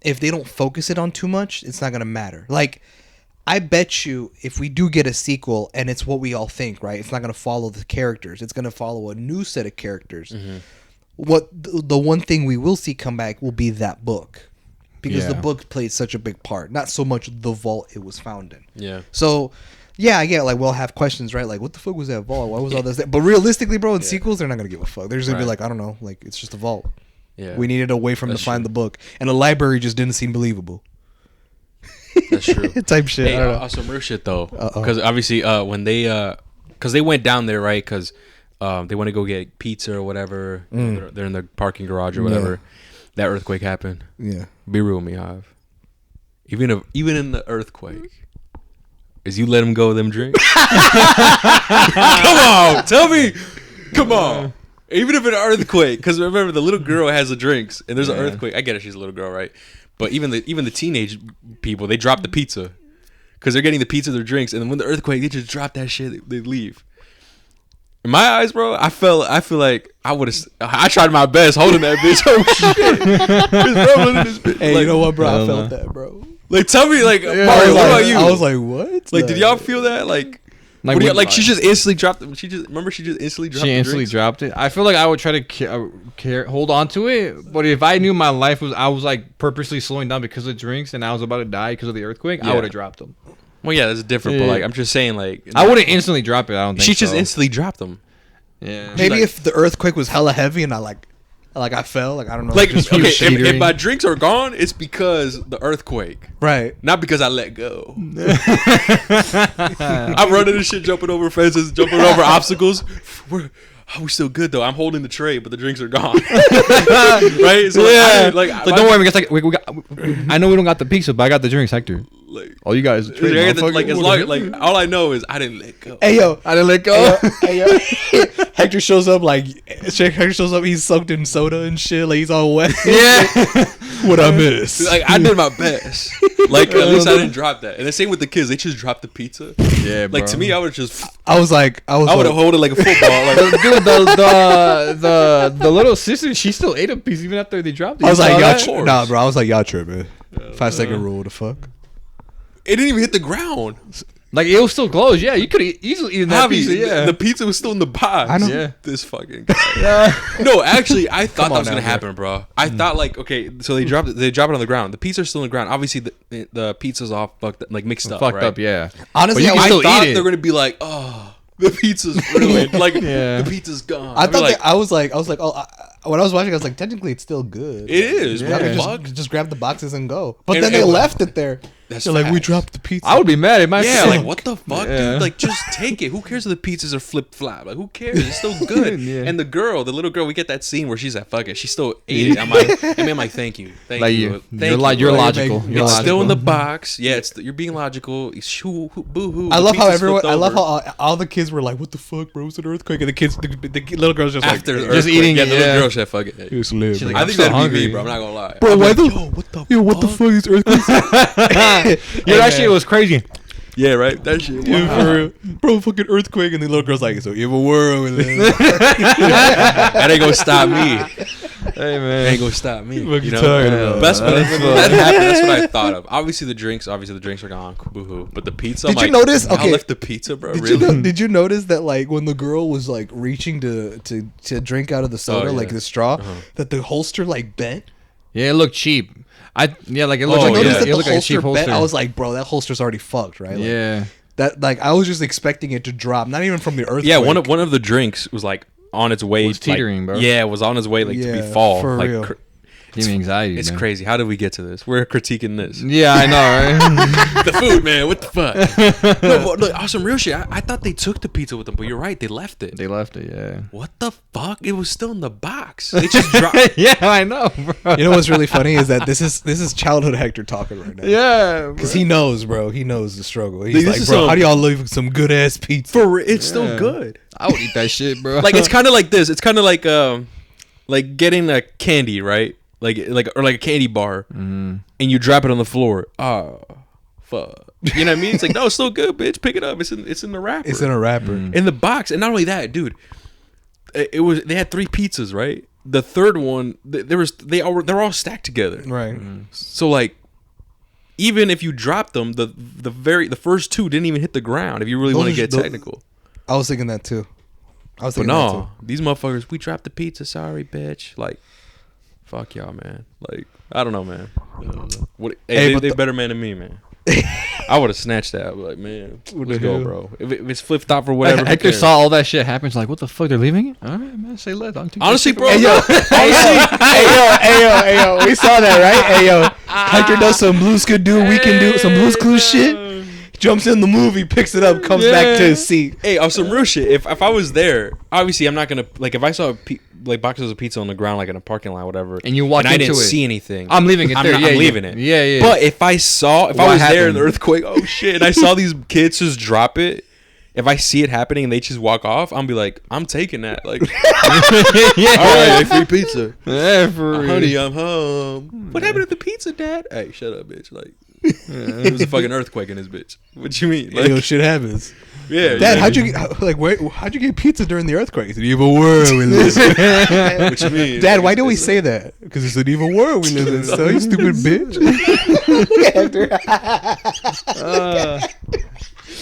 if they don't focus it on too much, it's not going to matter. Like, I bet you if we do get a sequel and it's what we all think, right? It's not going to follow the characters. It's going to follow a new set of characters. What the one thing we will see come back will be that book. Because the book played such a big part. Not so much the vault it was found in. Yeah. So, yeah, I get like we'll have questions, right? Like, what the fuck was that vault? Why was all this there? But realistically, bro, in sequels, they're not going to give a fuck. They're just going to be like, I don't know. Like, it's just a vault. Yeah. We needed a way from to find the book. And the library just didn't seem believable. That's true. Type shit. Hey, some real shit, though. Because obviously, when they... Because they went down there, right? Because they want to go get pizza or whatever. They're in the parking garage or whatever. Yeah. That earthquake happened. Yeah. Be real with me, Hive. Even in the earthquake, is you let them go them drinks? Come on, tell me. Come on. Even if in an earthquake, because remember the little girl has the drinks, and there's an earthquake. I get it, she's a little girl, right? But even the teenage people, they drop the pizza because they're getting the pizza, their drinks, and then when the earthquake, they just drop that shit. They leave. In my eyes, bro, I feel like I tried my best holding that bitch. Oh shit! Hey, like, you know what, bro? I felt that, bro. Like, tell me, like, Mario, what about you? I was like, what? Like, did y'all feel that? Like she just instantly dropped them. She just instantly dropped. She instantly dropped it. I feel like I would try to hold on to it, but if I knew my life I was like purposely slowing down because of drinks and I was about to die because of the earthquake, I would have dropped them. Well, yeah, that's different. But like, I'm just saying, like, I wouldn't instantly drop it. I don't think she just instantly dropped them. Yeah, maybe like, if the earthquake was hella heavy and I fell, like I don't know. Like, okay, if my drinks are gone, it's because the earthquake, right? Not because I let go. I'm running this shit, jumping over fences, jumping over obstacles. We're still good though. I'm holding the tray, but the drinks are gone. Right? So yeah. Don't worry. We got. I know we don't got the pizza, but I got the drinks, Hector. Like, all you guys. All I know is I didn't let go. Hey yo, I didn't let go. Hey yo. Hector shows up he's soaked in soda and shit, like he's all wet. Yeah. What I miss? Like, I did my best. Like, at least I didn't drop that. And the same with the kids, they just dropped the pizza. Yeah, bro. Like, to me, I would have hold it like a football. Like, dude, the little sister, she still ate a piece even after they dropped it. I was like, nah, bro. I was like, y'all tripping. 5-second rule. The fuck. It didn't even hit the ground. Like, it was still closed. Yeah, you could easily eaten that pizza. Yeah, the pizza was still in the box. I know. Yeah. This fucking guy. No, actually, I thought that was gonna happen, bro. I thought like, okay, so they drop it on the ground. The pizza's still on the ground. Obviously, the pizza's all fucked up, like mixed up, fucked up. Yeah. Honestly, I thought they're gonna be like, oh, the pizza's ruined. Like, the pizza's gone. I was like, oh. When I was watching, I was like, technically, it's still good. It is. Yeah. Just grab the boxes and go. But then they left it there. They're like, we dropped the pizza. I would be mad. It might. Yeah, like what the fuck, dude? Like, just take it. Who cares if the pizzas are flip flop? Like, who cares? It's still good. And the little girl, we get that scene where she's like, fuck it. She still ate it. I'm like, thank you, thank you. You're logical. It's still in the box. Yeah, you're being logical. Boo hoo. I love how all the kids were like, what the fuck, bro? It's an earthquake, and the little girls just after like, just eating. Yeah, the little girl said, fuck it. It was lit. I think that'd be me, bro. I'm not gonna lie. Bro, what the fuck is earthquakes? that shit was crazy. Yeah, right. That shit. Dude, for real. Bro, fucking earthquake, and the little girl's like, "So evil world we live." That ain't gonna stop me. Hey That man, ain't gonna stop me. What You you know, talking about? That's what that happened. That's what I thought of. Obviously the drinks are gone. Boo-hoo. But the pizza. I'm Did you like, notice? I'll Okay. lift the pizza, bro. Did Really? did you notice that like when the girl was like reaching to drink out of the soda, Oh, yeah. like the straw, Uh-huh. that the holster like bent? yeah, it looked cheap. Like it looked Oh, I like noticed yeah. that it the looked like a holster cheap holster. bent. I was like, bro, that holster's already fucked, right? Like, yeah, That like I was just expecting it to drop, not even from the earthquake. Yeah, one of the drinks was like on its way. Was teetering, like, bro. Yeah, it was on its way like to Yeah, be fall. for like real. give me anxiety. it's man. crazy. How did we get to this? We're critiquing this. Yeah, I know, right? The food, man. What the fuck? No, but look, on some real shit. I thought they took the pizza with them, but you're right. They left it. They left it. Yeah. What the fuck? It was still in the box. They just dropped. Yeah, I know, bro. You know what's really funny is that this is childhood Hector talking right now. Yeah, Because he knows, bro. He knows the struggle. He's Dude, this like, is bro, some- how do y'all live with some good ass pizza? For it's Yeah. still good. I would eat that shit, bro. Like it's kind of like this. It's kind of like getting a candy, right? Like a candy bar, and you drop it on the floor. Oh, fuck. You know what I mean? It's like, no, it's still good, bitch. Pick it up. It's in the wrapper. It's in a wrapper. In the box. And not only that, dude. They had 3 pizzas, right? The third one, they're all stacked together. Right. So like, even if you dropped them, the first 2 didn't even hit the ground. If you really Those want to are- get tho- technical. I was thinking that too. But no, these motherfuckers, we dropped the pizza. Sorry, bitch. Like, fuck y'all, man. Like, I don't know, man. What? Hey, Hey, but they the- better man than me, man. I would have snatched that. I'd be like, man, What let's the go, hell? bro. If it's flip flop for whatever. who Hector cares? saw all that shit happen. He's like, "What the fuck? They're leaving it? All right, man. Say less. Honestly, bro. Hey yo, hey yo, we saw that, right? Hey yo, Hector does some Blue's Could Do, we can do some Blue's Clues shit. Jumps in the movie, picks it up, comes back to his seat. Hey, on some real shit. If I was there, obviously I'm not gonna like if I saw like boxes of pizza on the ground like in a parking lot, whatever, And you walk I into didn't it. see anything. I'm leaving it I'm there. not- Yeah, I'm yeah. leaving it. Yeah, yeah. But if I What was there in the happened? earthquake, oh shit, and I saw these kids just drop it. If I see it happening and they just walk off, I'm be like, I'm taking that. Like, yeah, all right, free pizza. yeah, for real. Honey, I'm home. What happened to the pizza, Dad? Hey, shut up, bitch. Like, it was a fucking earthquake in this bitch. What you mean? Like, Yo, shit happens. yeah, Dad, how'd you get, like how'd you get pizza during the earthquake? It's an evil world we live in. What you mean? Dad, why do we say that? Because it's an evil world we live in. So you stupid bitch.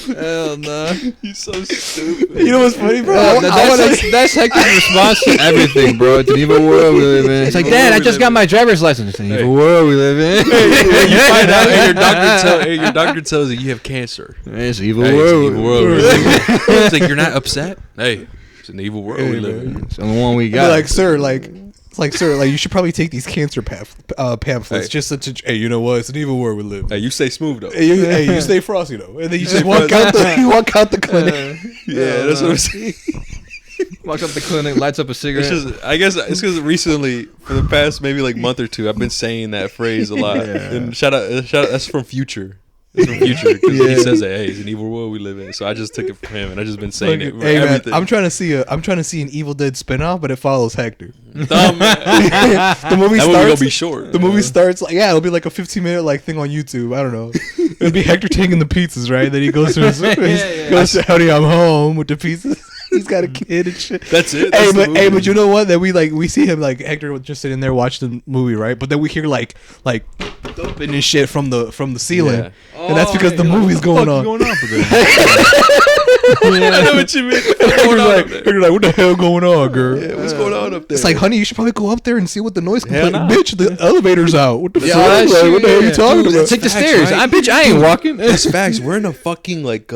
Hell no. You so stupid. You know what's funny, bro? That's Hector's response to everything, bro. It's an evil world we live in. It's like, Dad, I just got my driver's license. It's an evil world we live in. You find out, and your doctor tells you have cancer. It's an evil Hey, it's an world. evil world. we live in. It's like you're not upset. Hey, it's an evil world we Hey, live in. man. It's the only one we Be got. like, sir, you should probably take these cancer pamphlets. Hey. Just such a, hey, you know what? It's an evil world we live in. Hey, you stay smooth though. Hey, you stay frosty though, and then you just walk out the clinic. Yeah, that's what I'm saying. Walk up the clinic, lights up a cigarette. It's just, I guess it's because recently, for the past maybe like month or two, I've been saying that phrase a lot. Yeah. And shout out, that's from Future. It's from Future because he says that, hey, it's an evil world we live in. So I just took it from him, and I just been saying it. For Hey man, everything. I'm trying to see an Evil Dead spinoff, but it follows Hector. Dumb, man. The movie That movie starts. gonna be short. The movie starts like it'll be like a 15-minute like thing on YouTube. I don't know. It'll be Hector taking the pizzas, right? Then he goes to his goes to Howdy, I'm home with the pizzas. He's got a kid and shit. That's it. Hey, That's the movie. but you know what? That we see him like Hector was just sitting there watching the movie, right? But then we hear like thumping and shit from the ceiling, Yeah. and that's because the movie's going on. I know what you mean. What's Hector's going on like, up there? Hector's like, what the hell going on, girl? Yeah, what's going on up there? It's like, honey, you should probably go up there and see what the noise Hell complaint. no. Bitch, the elevator's out. What the Yeah, fuck? that Like, shit, what the hell are you yeah. talking Dude, about? take the Facts, stairs. right? Bitch, I ain't walking. It's facts. We're in a fucking like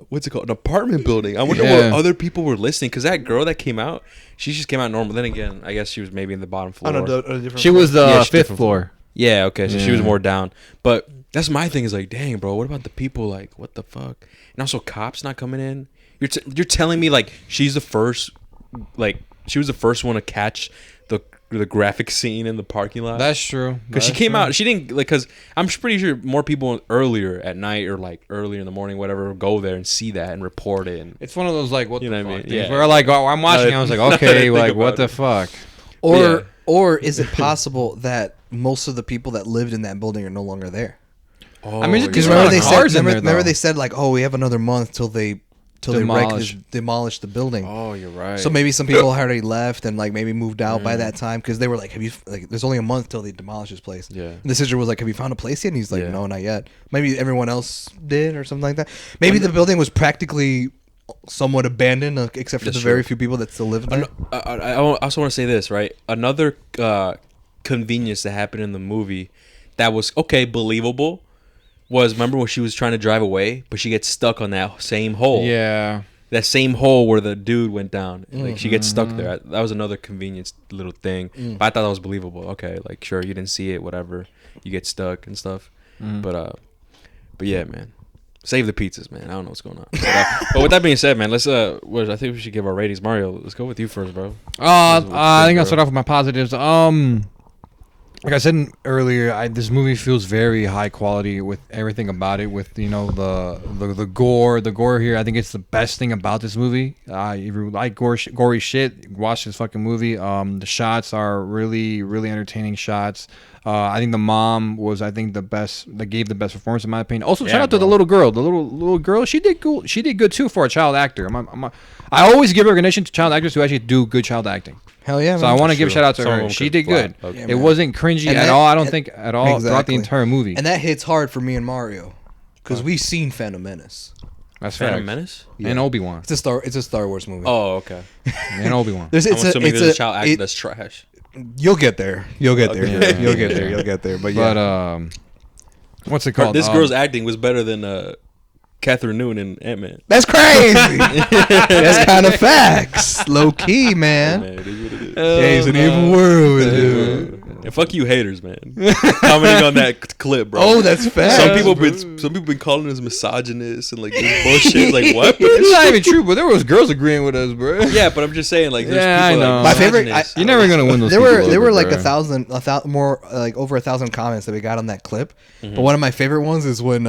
what's it called? An apartment building. I wonder Yeah. what other people were listening because that girl that came out, she just came out normal. Then again, I guess she was maybe in the bottom floor. On a different She was the Yeah, she's fifth different floor. Yeah, okay, so she was Yeah. more down. But that's my thing is like, dang, bro, what about the people? Like, what the fuck? And also, cops not coming in. You're telling me like she was the first one to catch the graphic scene in the parking lot. That's true. Because she came out, she didn't like. Because I'm pretty sure more people earlier at night or like earlier in the morning, whatever, go there and see that and report it. And It's one of those like what You the know what I fuck mean? things Yeah. where like I'm watching. I was like, okay, like what about the it. fuck? Or is it possible that most of the people that lived in that building are no longer there? Oh, I mean, Because there's a lot remember of they cars said in there, remember though. they said like, oh, we have another month till they demolish the building. Oh, you're right. So maybe some people had already left and like maybe moved out by that time because they were like, have you like? There's only a month till they demolish this place. Yeah. And the sister was like, have you found a place yet? And he's like, Yeah. no, not yet. Maybe everyone else did or something like that. Maybe the building was practically somewhat abandoned, except for That's the very true. few people that still live there. I also want to say this, right? Another convenience that happened in the movie that was okay, believable, was remember when she was trying to drive away, but she gets stuck on that same hole. Yeah. That same hole where the dude went down. Like she gets stuck there. That was another convenience little thing. But I thought that was believable. Okay, like sure you didn't see it, whatever. You get stuck and stuff. But yeah, man. Save the pizzas, man. I don't know what's going on. But with that being said, man, let's I think we should give our ratings. Mario, let's go with you first, bro. I think I'll start off with my positives. Like I said earlier, this movie feels very high quality with everything about it. With the gore, here. I think it's the best thing about this movie. If you like gory shit, watch this fucking movie. The shots are really, really entertaining shots. I think the mom was, the best. That gave the best performance in my opinion. Also, shout out to the little girl. The little girl, she did cool. She did good too for a child actor. I always give recognition to child actors who actually do good child acting. Hell yeah! So man. I want to give True. shout out to Some of her. them She could did flap. good. Okay. It wasn't cringy And at that- all. I don't think at all throughout Exactly. the entire movie. And that hits hard for me and Mario because we've seen Phantom Menace. That's Phantom fact. Menace? And Obi-Wan. It's a Star Wars movie. Oh, okay. And Obi-Wan. There's, I'm it's assuming it's there's a child actor it- that's trash. You'll get there. You'll get there. Okay. You'll get there. You'll get there. But yeah. But what's it called? This girl's acting was better than Catherine Newton and Ant-Man. That's crazy. That's kind of facts. Low key, man. Man, it is what it is. Yeah, it's an evil world, dude. And fuck you haters, man. Commenting on that clip, bro. Oh, that's facts. Some people been calling us misogynist and like this bullshit. Like what? It's not even true, but there was girls agreeing with us, bro. Yeah, but I'm just saying, like, there's Yeah, people I know. like My favorite- misogynists. You're never gonna win those. There were people over, like bro. a thousand more, like over 1,000 comments that we got on that clip. Mm-hmm. But one of my favorite ones is when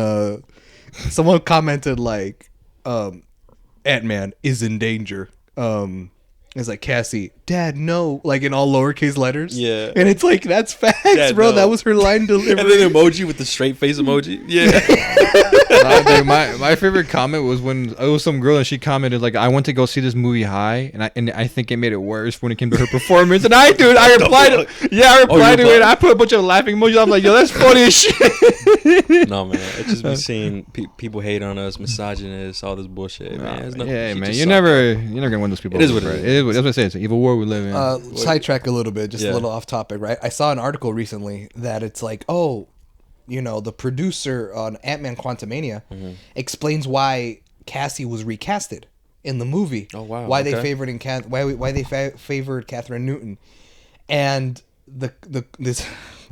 someone commented like, Ant-Man is in danger. It's like, Cassie, Dad, no, like in all lowercase letters. Yeah. And it's like, that's facts, Dad, bro. no. That was her line delivery. And then emoji with the straight face emoji. Yeah. Dude, my favorite comment was when it was some girl and she commented like, I went to go see this movie high and I think it made it worse when it came to her performance. And I replied to it. I put a bunch of laughing emojis. I'm like, yo, that's funny as shit. No, man. It's just be seeing people hate on us, misogynists, all this bullshit, man. It's nothing- Yeah, she man, just you're sucked. never gonna win those people. It is over, what it bro. is. That's what I say. It's an evil world we live in. Sidetrack a little bit, just Yeah. a little off topic, right? I saw an article recently that it's like, oh, the producer on Ant-Man Quantumania Mm-hmm. explains why Cassie was recasted in the movie. Oh, wow, Why they okay. favored Catherine Newton, and this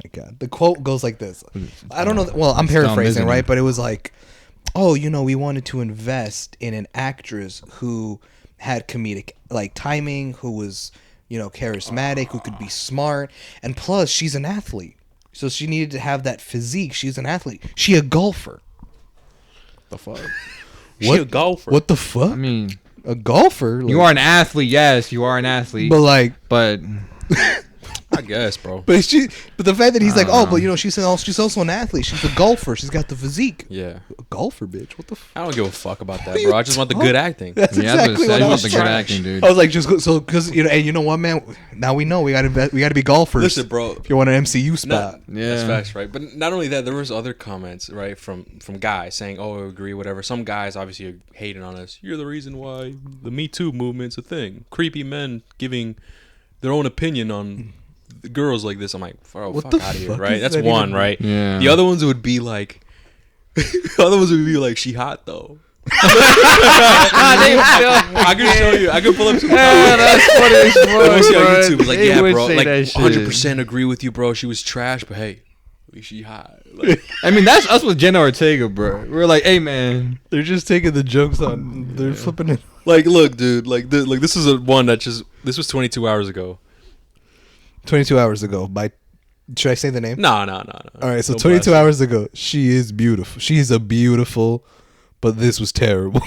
my God, the quote goes like this. I don't know. Well, I'm paraphrasing, isn't right? it? But it was like, oh, we wanted to invest in an actress who had comedic like timing, who was charismatic, who could be smart, and plus she's an athlete, so she needed to have that physique. She's an athlete. She a golfer. The fuck? She a golfer. What the fuck? I mean, a golfer? you are an athlete. Yes, you are an athlete. but like, But I guess, bro. but the fact that he's like, I oh, don't but know. she's also an athlete. She's a golfer. She's got the physique. Yeah. A golfer, bitch. What the? I don't give a fuck about that, What are bro. you I just want the talking- good acting. That's yeah, exactly what I was the good trying. acting, dude. I was like, because and you know what, man? Now we know we got to be golfers. Listen, bro. If you want an MCU spot. That's Yeah. facts, right? But not only that, there was other comments, right, from guys saying, "Oh, I agree, whatever." Some guys obviously are hating on us. You're the reason why the Me Too movement's a thing. Creepy men giving their own opinion on the girls like this. I'm like, bro, What fuck the out of here, fuck right? is That's that one, even- right? Yeah. The other ones would be like, she hot though. I can show you. I can pull up some. That's funny as fuck, I see on bro. YouTube. It's like, They yeah, would bro, say like that shit. 100% agree with you, bro. She was trash, but hey, at least she hot. Like, I mean, that's us with Jenna Ortega, bro. We're like, hey, man. They're just taking the jokes on. They're flipping it. like, look, dude, like this is one that just this was 22 hours ago. 22 hours ago. Should I say the name? No. All right, so Don't 22 blast hours ago, she is beautiful. She's a beautiful, but this was terrible.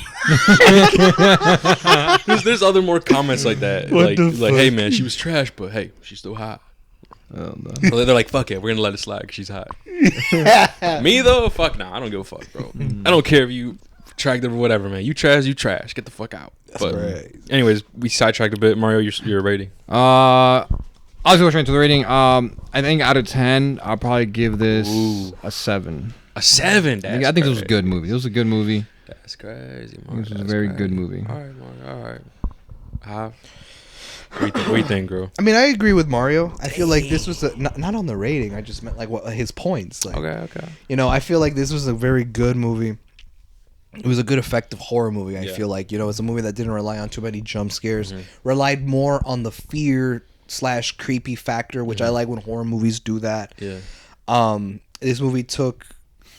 There's other more comments like that. What like, the hey fuck? man, she was trash, but hey, she's still hot. Oh, no. So they're like, fuck it, we're gonna let it slide 'cause she's hot. Me though, fuck nah, I don't give a fuck, bro. I don't care if you attractive or whatever, man. You trash, get the fuck out. But right. anyways, we sidetracked a bit. Mario, your rating. I'll go straight to the rating. I think out of 10, I'll probably give this a 7. A 7. I think it was a good movie. It was a good movie. That's crazy, I think this was a very good movie. All right, Mario. All right. What do you think, girl? I mean, I agree with Mario. I feel like this was not on the rating. I just meant like what his points. Like, Okay. you know, I feel like this was a very good movie. It was a good, effective horror movie. I feel like, you know, it's a movie that didn't rely on too many jump scares. Relied more on the fear / creepy factor, which I like when horror movies do that. Yeah. This movie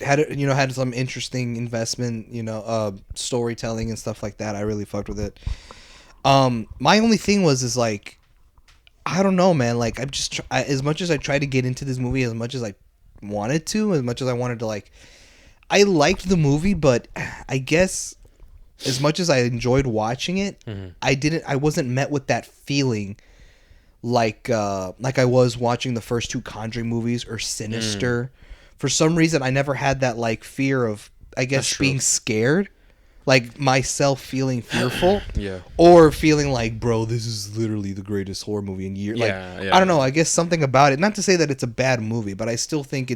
had some interesting investment, you know, storytelling and stuff like that. I really fucked with it. My only thing is like, I don't know, man. Like, I'm just as much as I tried to get into this movie, as much as I wanted to, as much as I wanted to, like, I liked the movie, but I guess as much as I enjoyed watching it, I wasn't met with that feeling like I was watching the first 2 Conjuring movies or Sinister. For some reason, I never had that like fear of, I guess, being scared, like myself feeling fearful, or feeling like, bro, this is literally the greatest horror movie in years. Like, I don't know. I guess something about it. Not to say that it's a bad movie, but I still think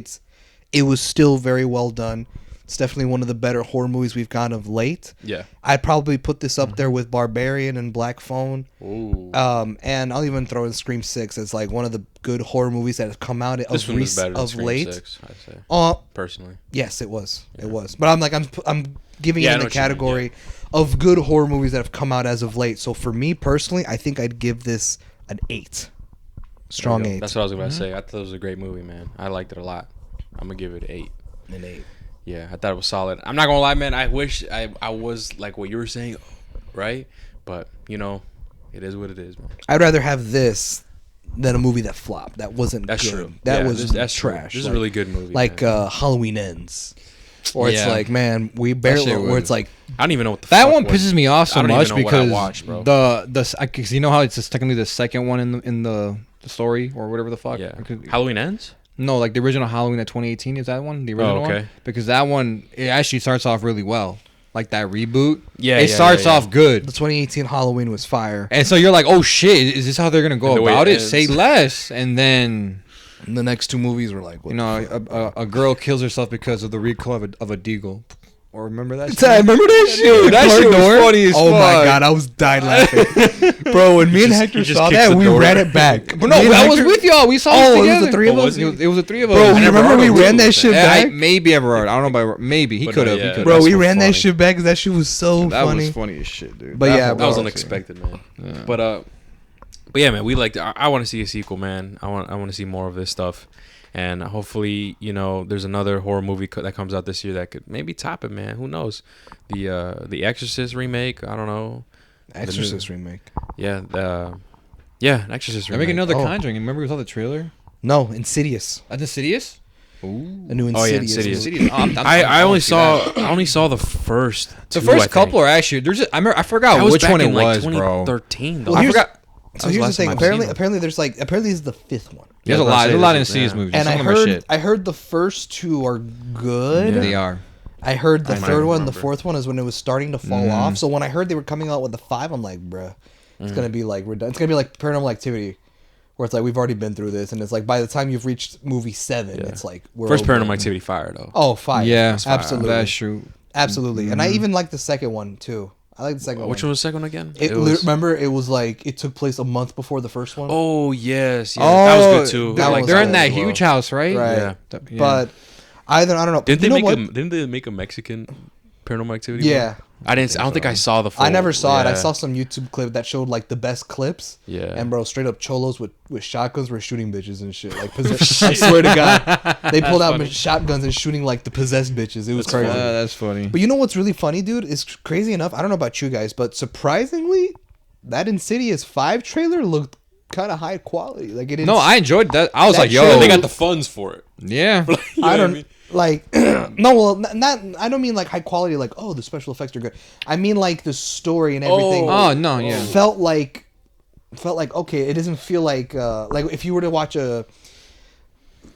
it was still very well done. It's definitely one of the better horror movies we've gotten of late. Yeah. I'd probably put this up there with Barbarian and Black Phone. Ooh. And I'll even throw in Scream 6 as like one of the good horror movies that have come out This one was better than Scream late. 6, I'd say. Personally. Yes, it was. Yeah. It was. But I'm giving it in the category of good horror movies that have come out as of late. So for me personally, I think I'd give this an 8. Strong 8. That's what I was about to say. I thought it was a great movie, man. I liked it a lot. I'm gonna give it an 8. An 8. Yeah, I thought it was solid. I'm not gonna lie, man. I wish I was like what you were saying, right? But you know, it is what it is, man. I'd rather have this than a movie that flopped. That wasn't That's good. true. That's true. trash. This is a really good movie. Like Halloween Ends. Or it's like, man, we barely. Where it's like, I don't even know what the that fuck one was. pisses me off so I don't much even know because what I watched, bro. because you know how it's just technically the second one in the story or whatever the fuck. Yeah. Halloween Ends. No, like the original Halloween at 2018 is that one? The original one? Because that one, it actually starts off really well. Like that reboot. Yeah. It starts off good. The 2018 Halloween was fire. And so you're like, oh shit, is this how they're going to go about it? Say less. And then... And the next 2 movies were like, what, you know, a girl kills herself because of the recall of a deagle. Or remember that shit? I remember that shit. Dude, that shit was funny as fuck. Oh my god, I was dying laughing. Bro, when me and Hector saw that, we ran it back. But no, I was with y'all. We saw it together. It was the 3 of us? It was the 3 of us. Bro, you remember we ran that shit back? Maybe Everard. I don't know about maybe. He could have. Bro, we ran that shit back because that shit was so that funny. That was funny as shit, dude. But yeah, that was unexpected, man. Yeah. But yeah, man, we liked it. I want to see a sequel, man. I want to see more of this stuff. And hopefully, you know, there's another horror movie that comes out this year that could maybe top it, man. Who knows? The Exorcist remake. I don't know. Exorcist remake. Yeah. An Exorcist remake. They're making another Conjuring. Remember we saw the trailer? No, Insidious. Insidious? Ooh. A new Insidious. Oh yeah, Insidious. I only saw the first. The first couple are actually. I forgot which one it was, bro. 2013. Well, I forgot. So here's the thing. Apparently, this is the 5th one. There's a lot of Insidious movies. And I heard the first 2 are good. Yeah. They are. I heard the 3rd one, the 4th one is when it was starting to fall off. So when I heard they were coming out with the 5, I'm like, bruh, it's gonna be like redundant. It's gonna be like Paranormal Activity, where it's like we've already been through this, and it's like by the time you've reached movie 7, it's like we're first over. Paranormal Activity fire though. Oh, fire! Yeah, absolutely. That's true. Absolutely, and I even like the second one too. I like the second one. Which one was the second one again? Remember, it was like it took place a month before the first one. Oh yes, that was good too. They're in that huge house, right? Right. Yeah. But I don't know. Didn't they make a Mexican Paranormal Activity? Yeah. I don't think I saw the full. I never saw it. I saw some YouTube clip that showed like the best clips. Yeah. And bro, straight up cholos with shotguns were shooting bitches and shit. Like I swear to God, they pulled out shotguns and shooting like the possessed bitches. It was crazy. That's funny. But you know what's really funny, dude? It's crazy enough. I don't know about you guys, but surprisingly, that Insidious 5 trailer looked kind of high quality. Like it. No, I enjoyed that. I was like, yo, they got the funds for it. Yeah. I don't. Like no, well, not. I don't mean like high quality. Like the special effects are good. I mean like the story and everything. Oh no, yeah. Felt like okay. It doesn't feel like if you were to watch a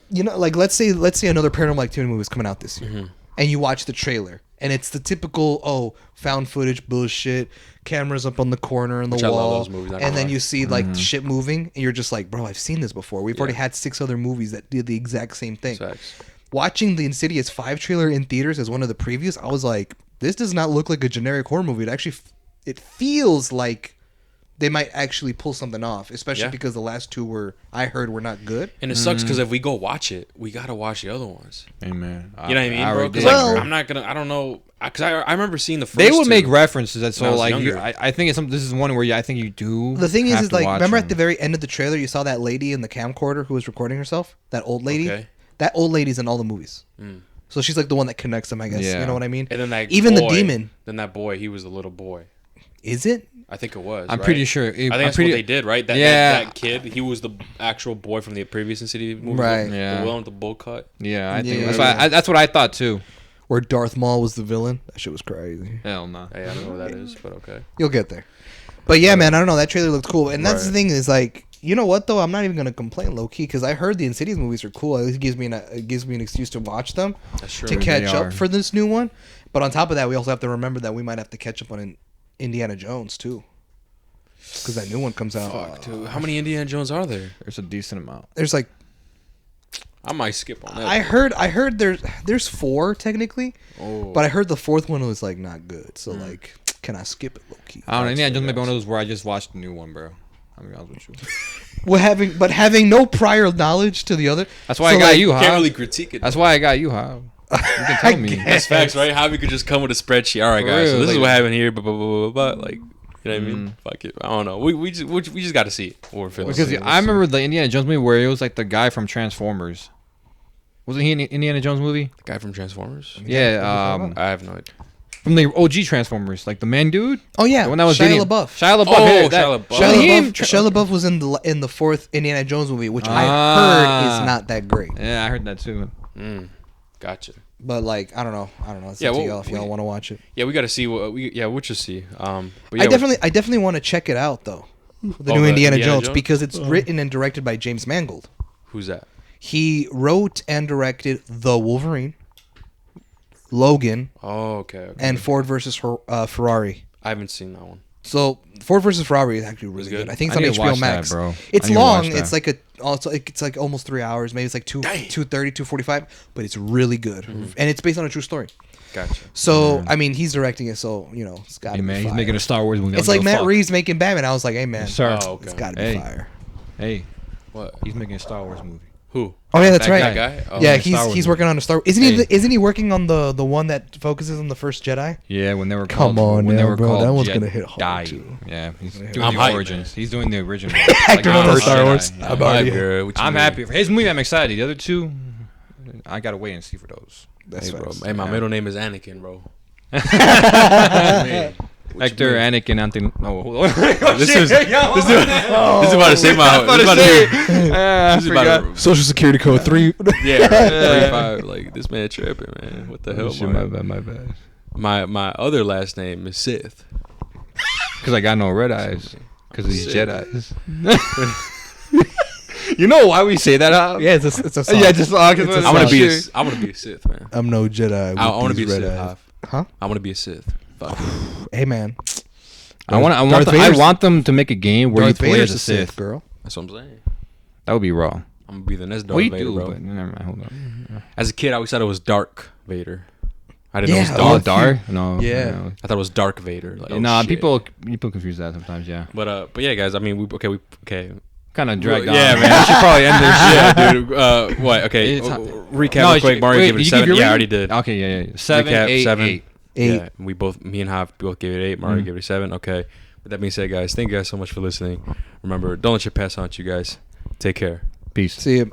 you know, like let's say another Paranormal Activity movie is coming out this year, and you watch the trailer, and it's the typical found footage bullshit, cameras up on the corner and the Which I love wall, those movies, not and gonna then lie. you see like shit moving, and you're just like, bro, I've seen this before. We've already had 6 other movies that did the exact same thing. Facts. Watching the Insidious 5 trailer in theaters as one of the previews, I was like, this does not look like a generic horror movie. It actually, it feels like they might actually pull something off, especially because the last 2 I heard were not good. And it sucks because if we go watch it, we gotta watch the other ones. Amen. You know what I mean, bro? Because I'm not gonna. I don't know. Because I remember seeing the first. They would 2 make references that when I so was like younger. I think this is one where I think you do. The thing have is to like, watch remember them. at the very end of the trailer, you saw that lady in the camcorder who was recording herself? That old lady? Okay. That old lady's in all the movies. So she's like the one that connects them, I guess. Yeah. You know what I mean? And then that even boy, the demon. Then that boy, he was the little boy. Is it? I think it was. I'm right? pretty sure. I think that's what they did, right? That kid, he was the actual boy from the previous Insidious movie. Right. Yeah. The Willem with the bull cut. Yeah, I think Yeah. that's what I thought too. Where Darth Maul was the villain? That shit was crazy. Hell no. Hey, I don't know what that is, but okay. You'll get there. But yeah, man, I don't know. That trailer looked cool. And that's the Right. thing is like, you know what though? I'm not even gonna complain low key because I heard the Insidious movies are cool. It gives me an excuse to watch them, That's true. to catch They up are. for this new one. But on top of that, we also have to remember that we might have to catch up on Indiana Jones too, because that new one comes out. Fuck, dude. How many Indiana Jones are there? There's a decent amount. There's like I might skip on that. I heard there's 4 technically, Oh. but I heard the 4th one was like not good. So like, can I skip it low key? I don't know. Yeah, just maybe one of those where I just watched the new one, bro. I'll be honest with you. Well, having no prior knowledge to the other. That's why So, I got like, you, Can't huh? really critique it. That's why I got you, huh? You can tell me. That's facts, right? How we could just come with a spreadsheet. All right, For guys. So real, this is like- what happened here. But like, you know what I mean? Fuck it. I don't know. We just got to see it. What we're feeling. Because I remember the Indiana Jones movie where it was like the guy from Transformers. Wasn't he in the Indiana Jones movie? The guy from Transformers. Yeah, I have no idea. from the OG Transformers, like the man dude. Oh yeah, The one that was Shia dating- LaBeouf. Shia LaBeouf. Oh, yeah, Shia LaBeouf. Wasn't he in Shia LaBeouf was in the 4th Indiana Jones movie, which I Ah. heard is not that great. Yeah, I heard that too. Gotcha. But like, I don't know. It's Yeah, up to well, y'all if y'all want to watch it. Yeah, we got to see what we. Yeah, we'll just see. But yeah, I definitely want to check it out though. The new the Indiana Indiana Jones Jones? because it's written and directed by James Mangold. Who's that? He wrote and directed The Wolverine, Logan, Oh, okay. and Ford versus Ferrari. I haven't seen that one. So Ford versus Ferrari is actually really good? good. I think I it's on need to HBO watch that, Max. bro. It's I need to long. watch that. It's like it's like almost 3 hours. Maybe it's like 2:30, 2:45. But it's really good, and it's based on a true story. Gotcha. So I mean, he's directing it, so it's got to Hey be man, fire. he's making a Star Wars movie. It's I like don't give a Matt fuck. Reeves making Batman. I was like, hey man, Yes, sir. Oh, okay. it's got to be Hey. fire. Hey, What? he's making a Star Wars movie. Who? Oh yeah, that's That right. That guy? Oh, Yeah, Star Wars he's movie. working on a Star. Isn't he working on the one that focuses on the first Jedi? Yeah, when they were Come called, on when now, they were bro. called That one's Jedi. gonna hit hard, too. Yeah, he's doing I'm the hyped, origins. man. He's doing the original. Acting Like, on first Star Jedi. Wars. Yeah. I'm already- girl. What you I'm mean? happy for his movie. I'm excited. The other two, I gotta wait and see for those. That's Hey, bro. facts. Hey, my Yeah. middle name is Anakin, bro. Hector, Anakin, Anthony. No, hold on. This is about to say my. This is about to this is about to- Social Security code 3. Yeah, right. 35. Like this man tripping, man. What the hell? Shit, man? my bad. My other last name is Sith. Because I got no red eyes. Because of these Shit. Jedi's. You know why we say that? Huh? Yeah, it's a song. Yeah, just It's a I want to be. Shit. I want to be a Sith, man. I'm no Jedi. I want to be a red Sith. eyes. Hoff. Huh? I want to be a Sith. Fuck. Hey man, I want Vader's- them to make a game where Darth you play Vader's as a Sith. girl. That's what I'm saying. That would be raw. I'm gonna be the next Darth We Vader, do, bro. but never mind. Hold on. As a kid, I always thought it was Dark Vader. I didn't know it was Yeah, Darth. Dark? No. Yeah. No. I thought it was Dark Vader. Like, oh, Nah, shit. people confuse that sometimes. Yeah. But yeah, guys. I mean, we okay. Kind of dragged on. Yeah, man. I should probably end this shit, dude. What? Okay. It's- Recap No, real quick. Mario wait, gave it did a you give 7. your Yeah, I rating? already did. Okay, yeah. 7, Recap, 8, 7. 8. 8. Yeah, me and Hav both gave it 8. Mario gave it a 7. Okay. With that being said, guys, thank you guys so much for listening. Remember, don't let your past haunt you, guys. Take care. Peace. See you.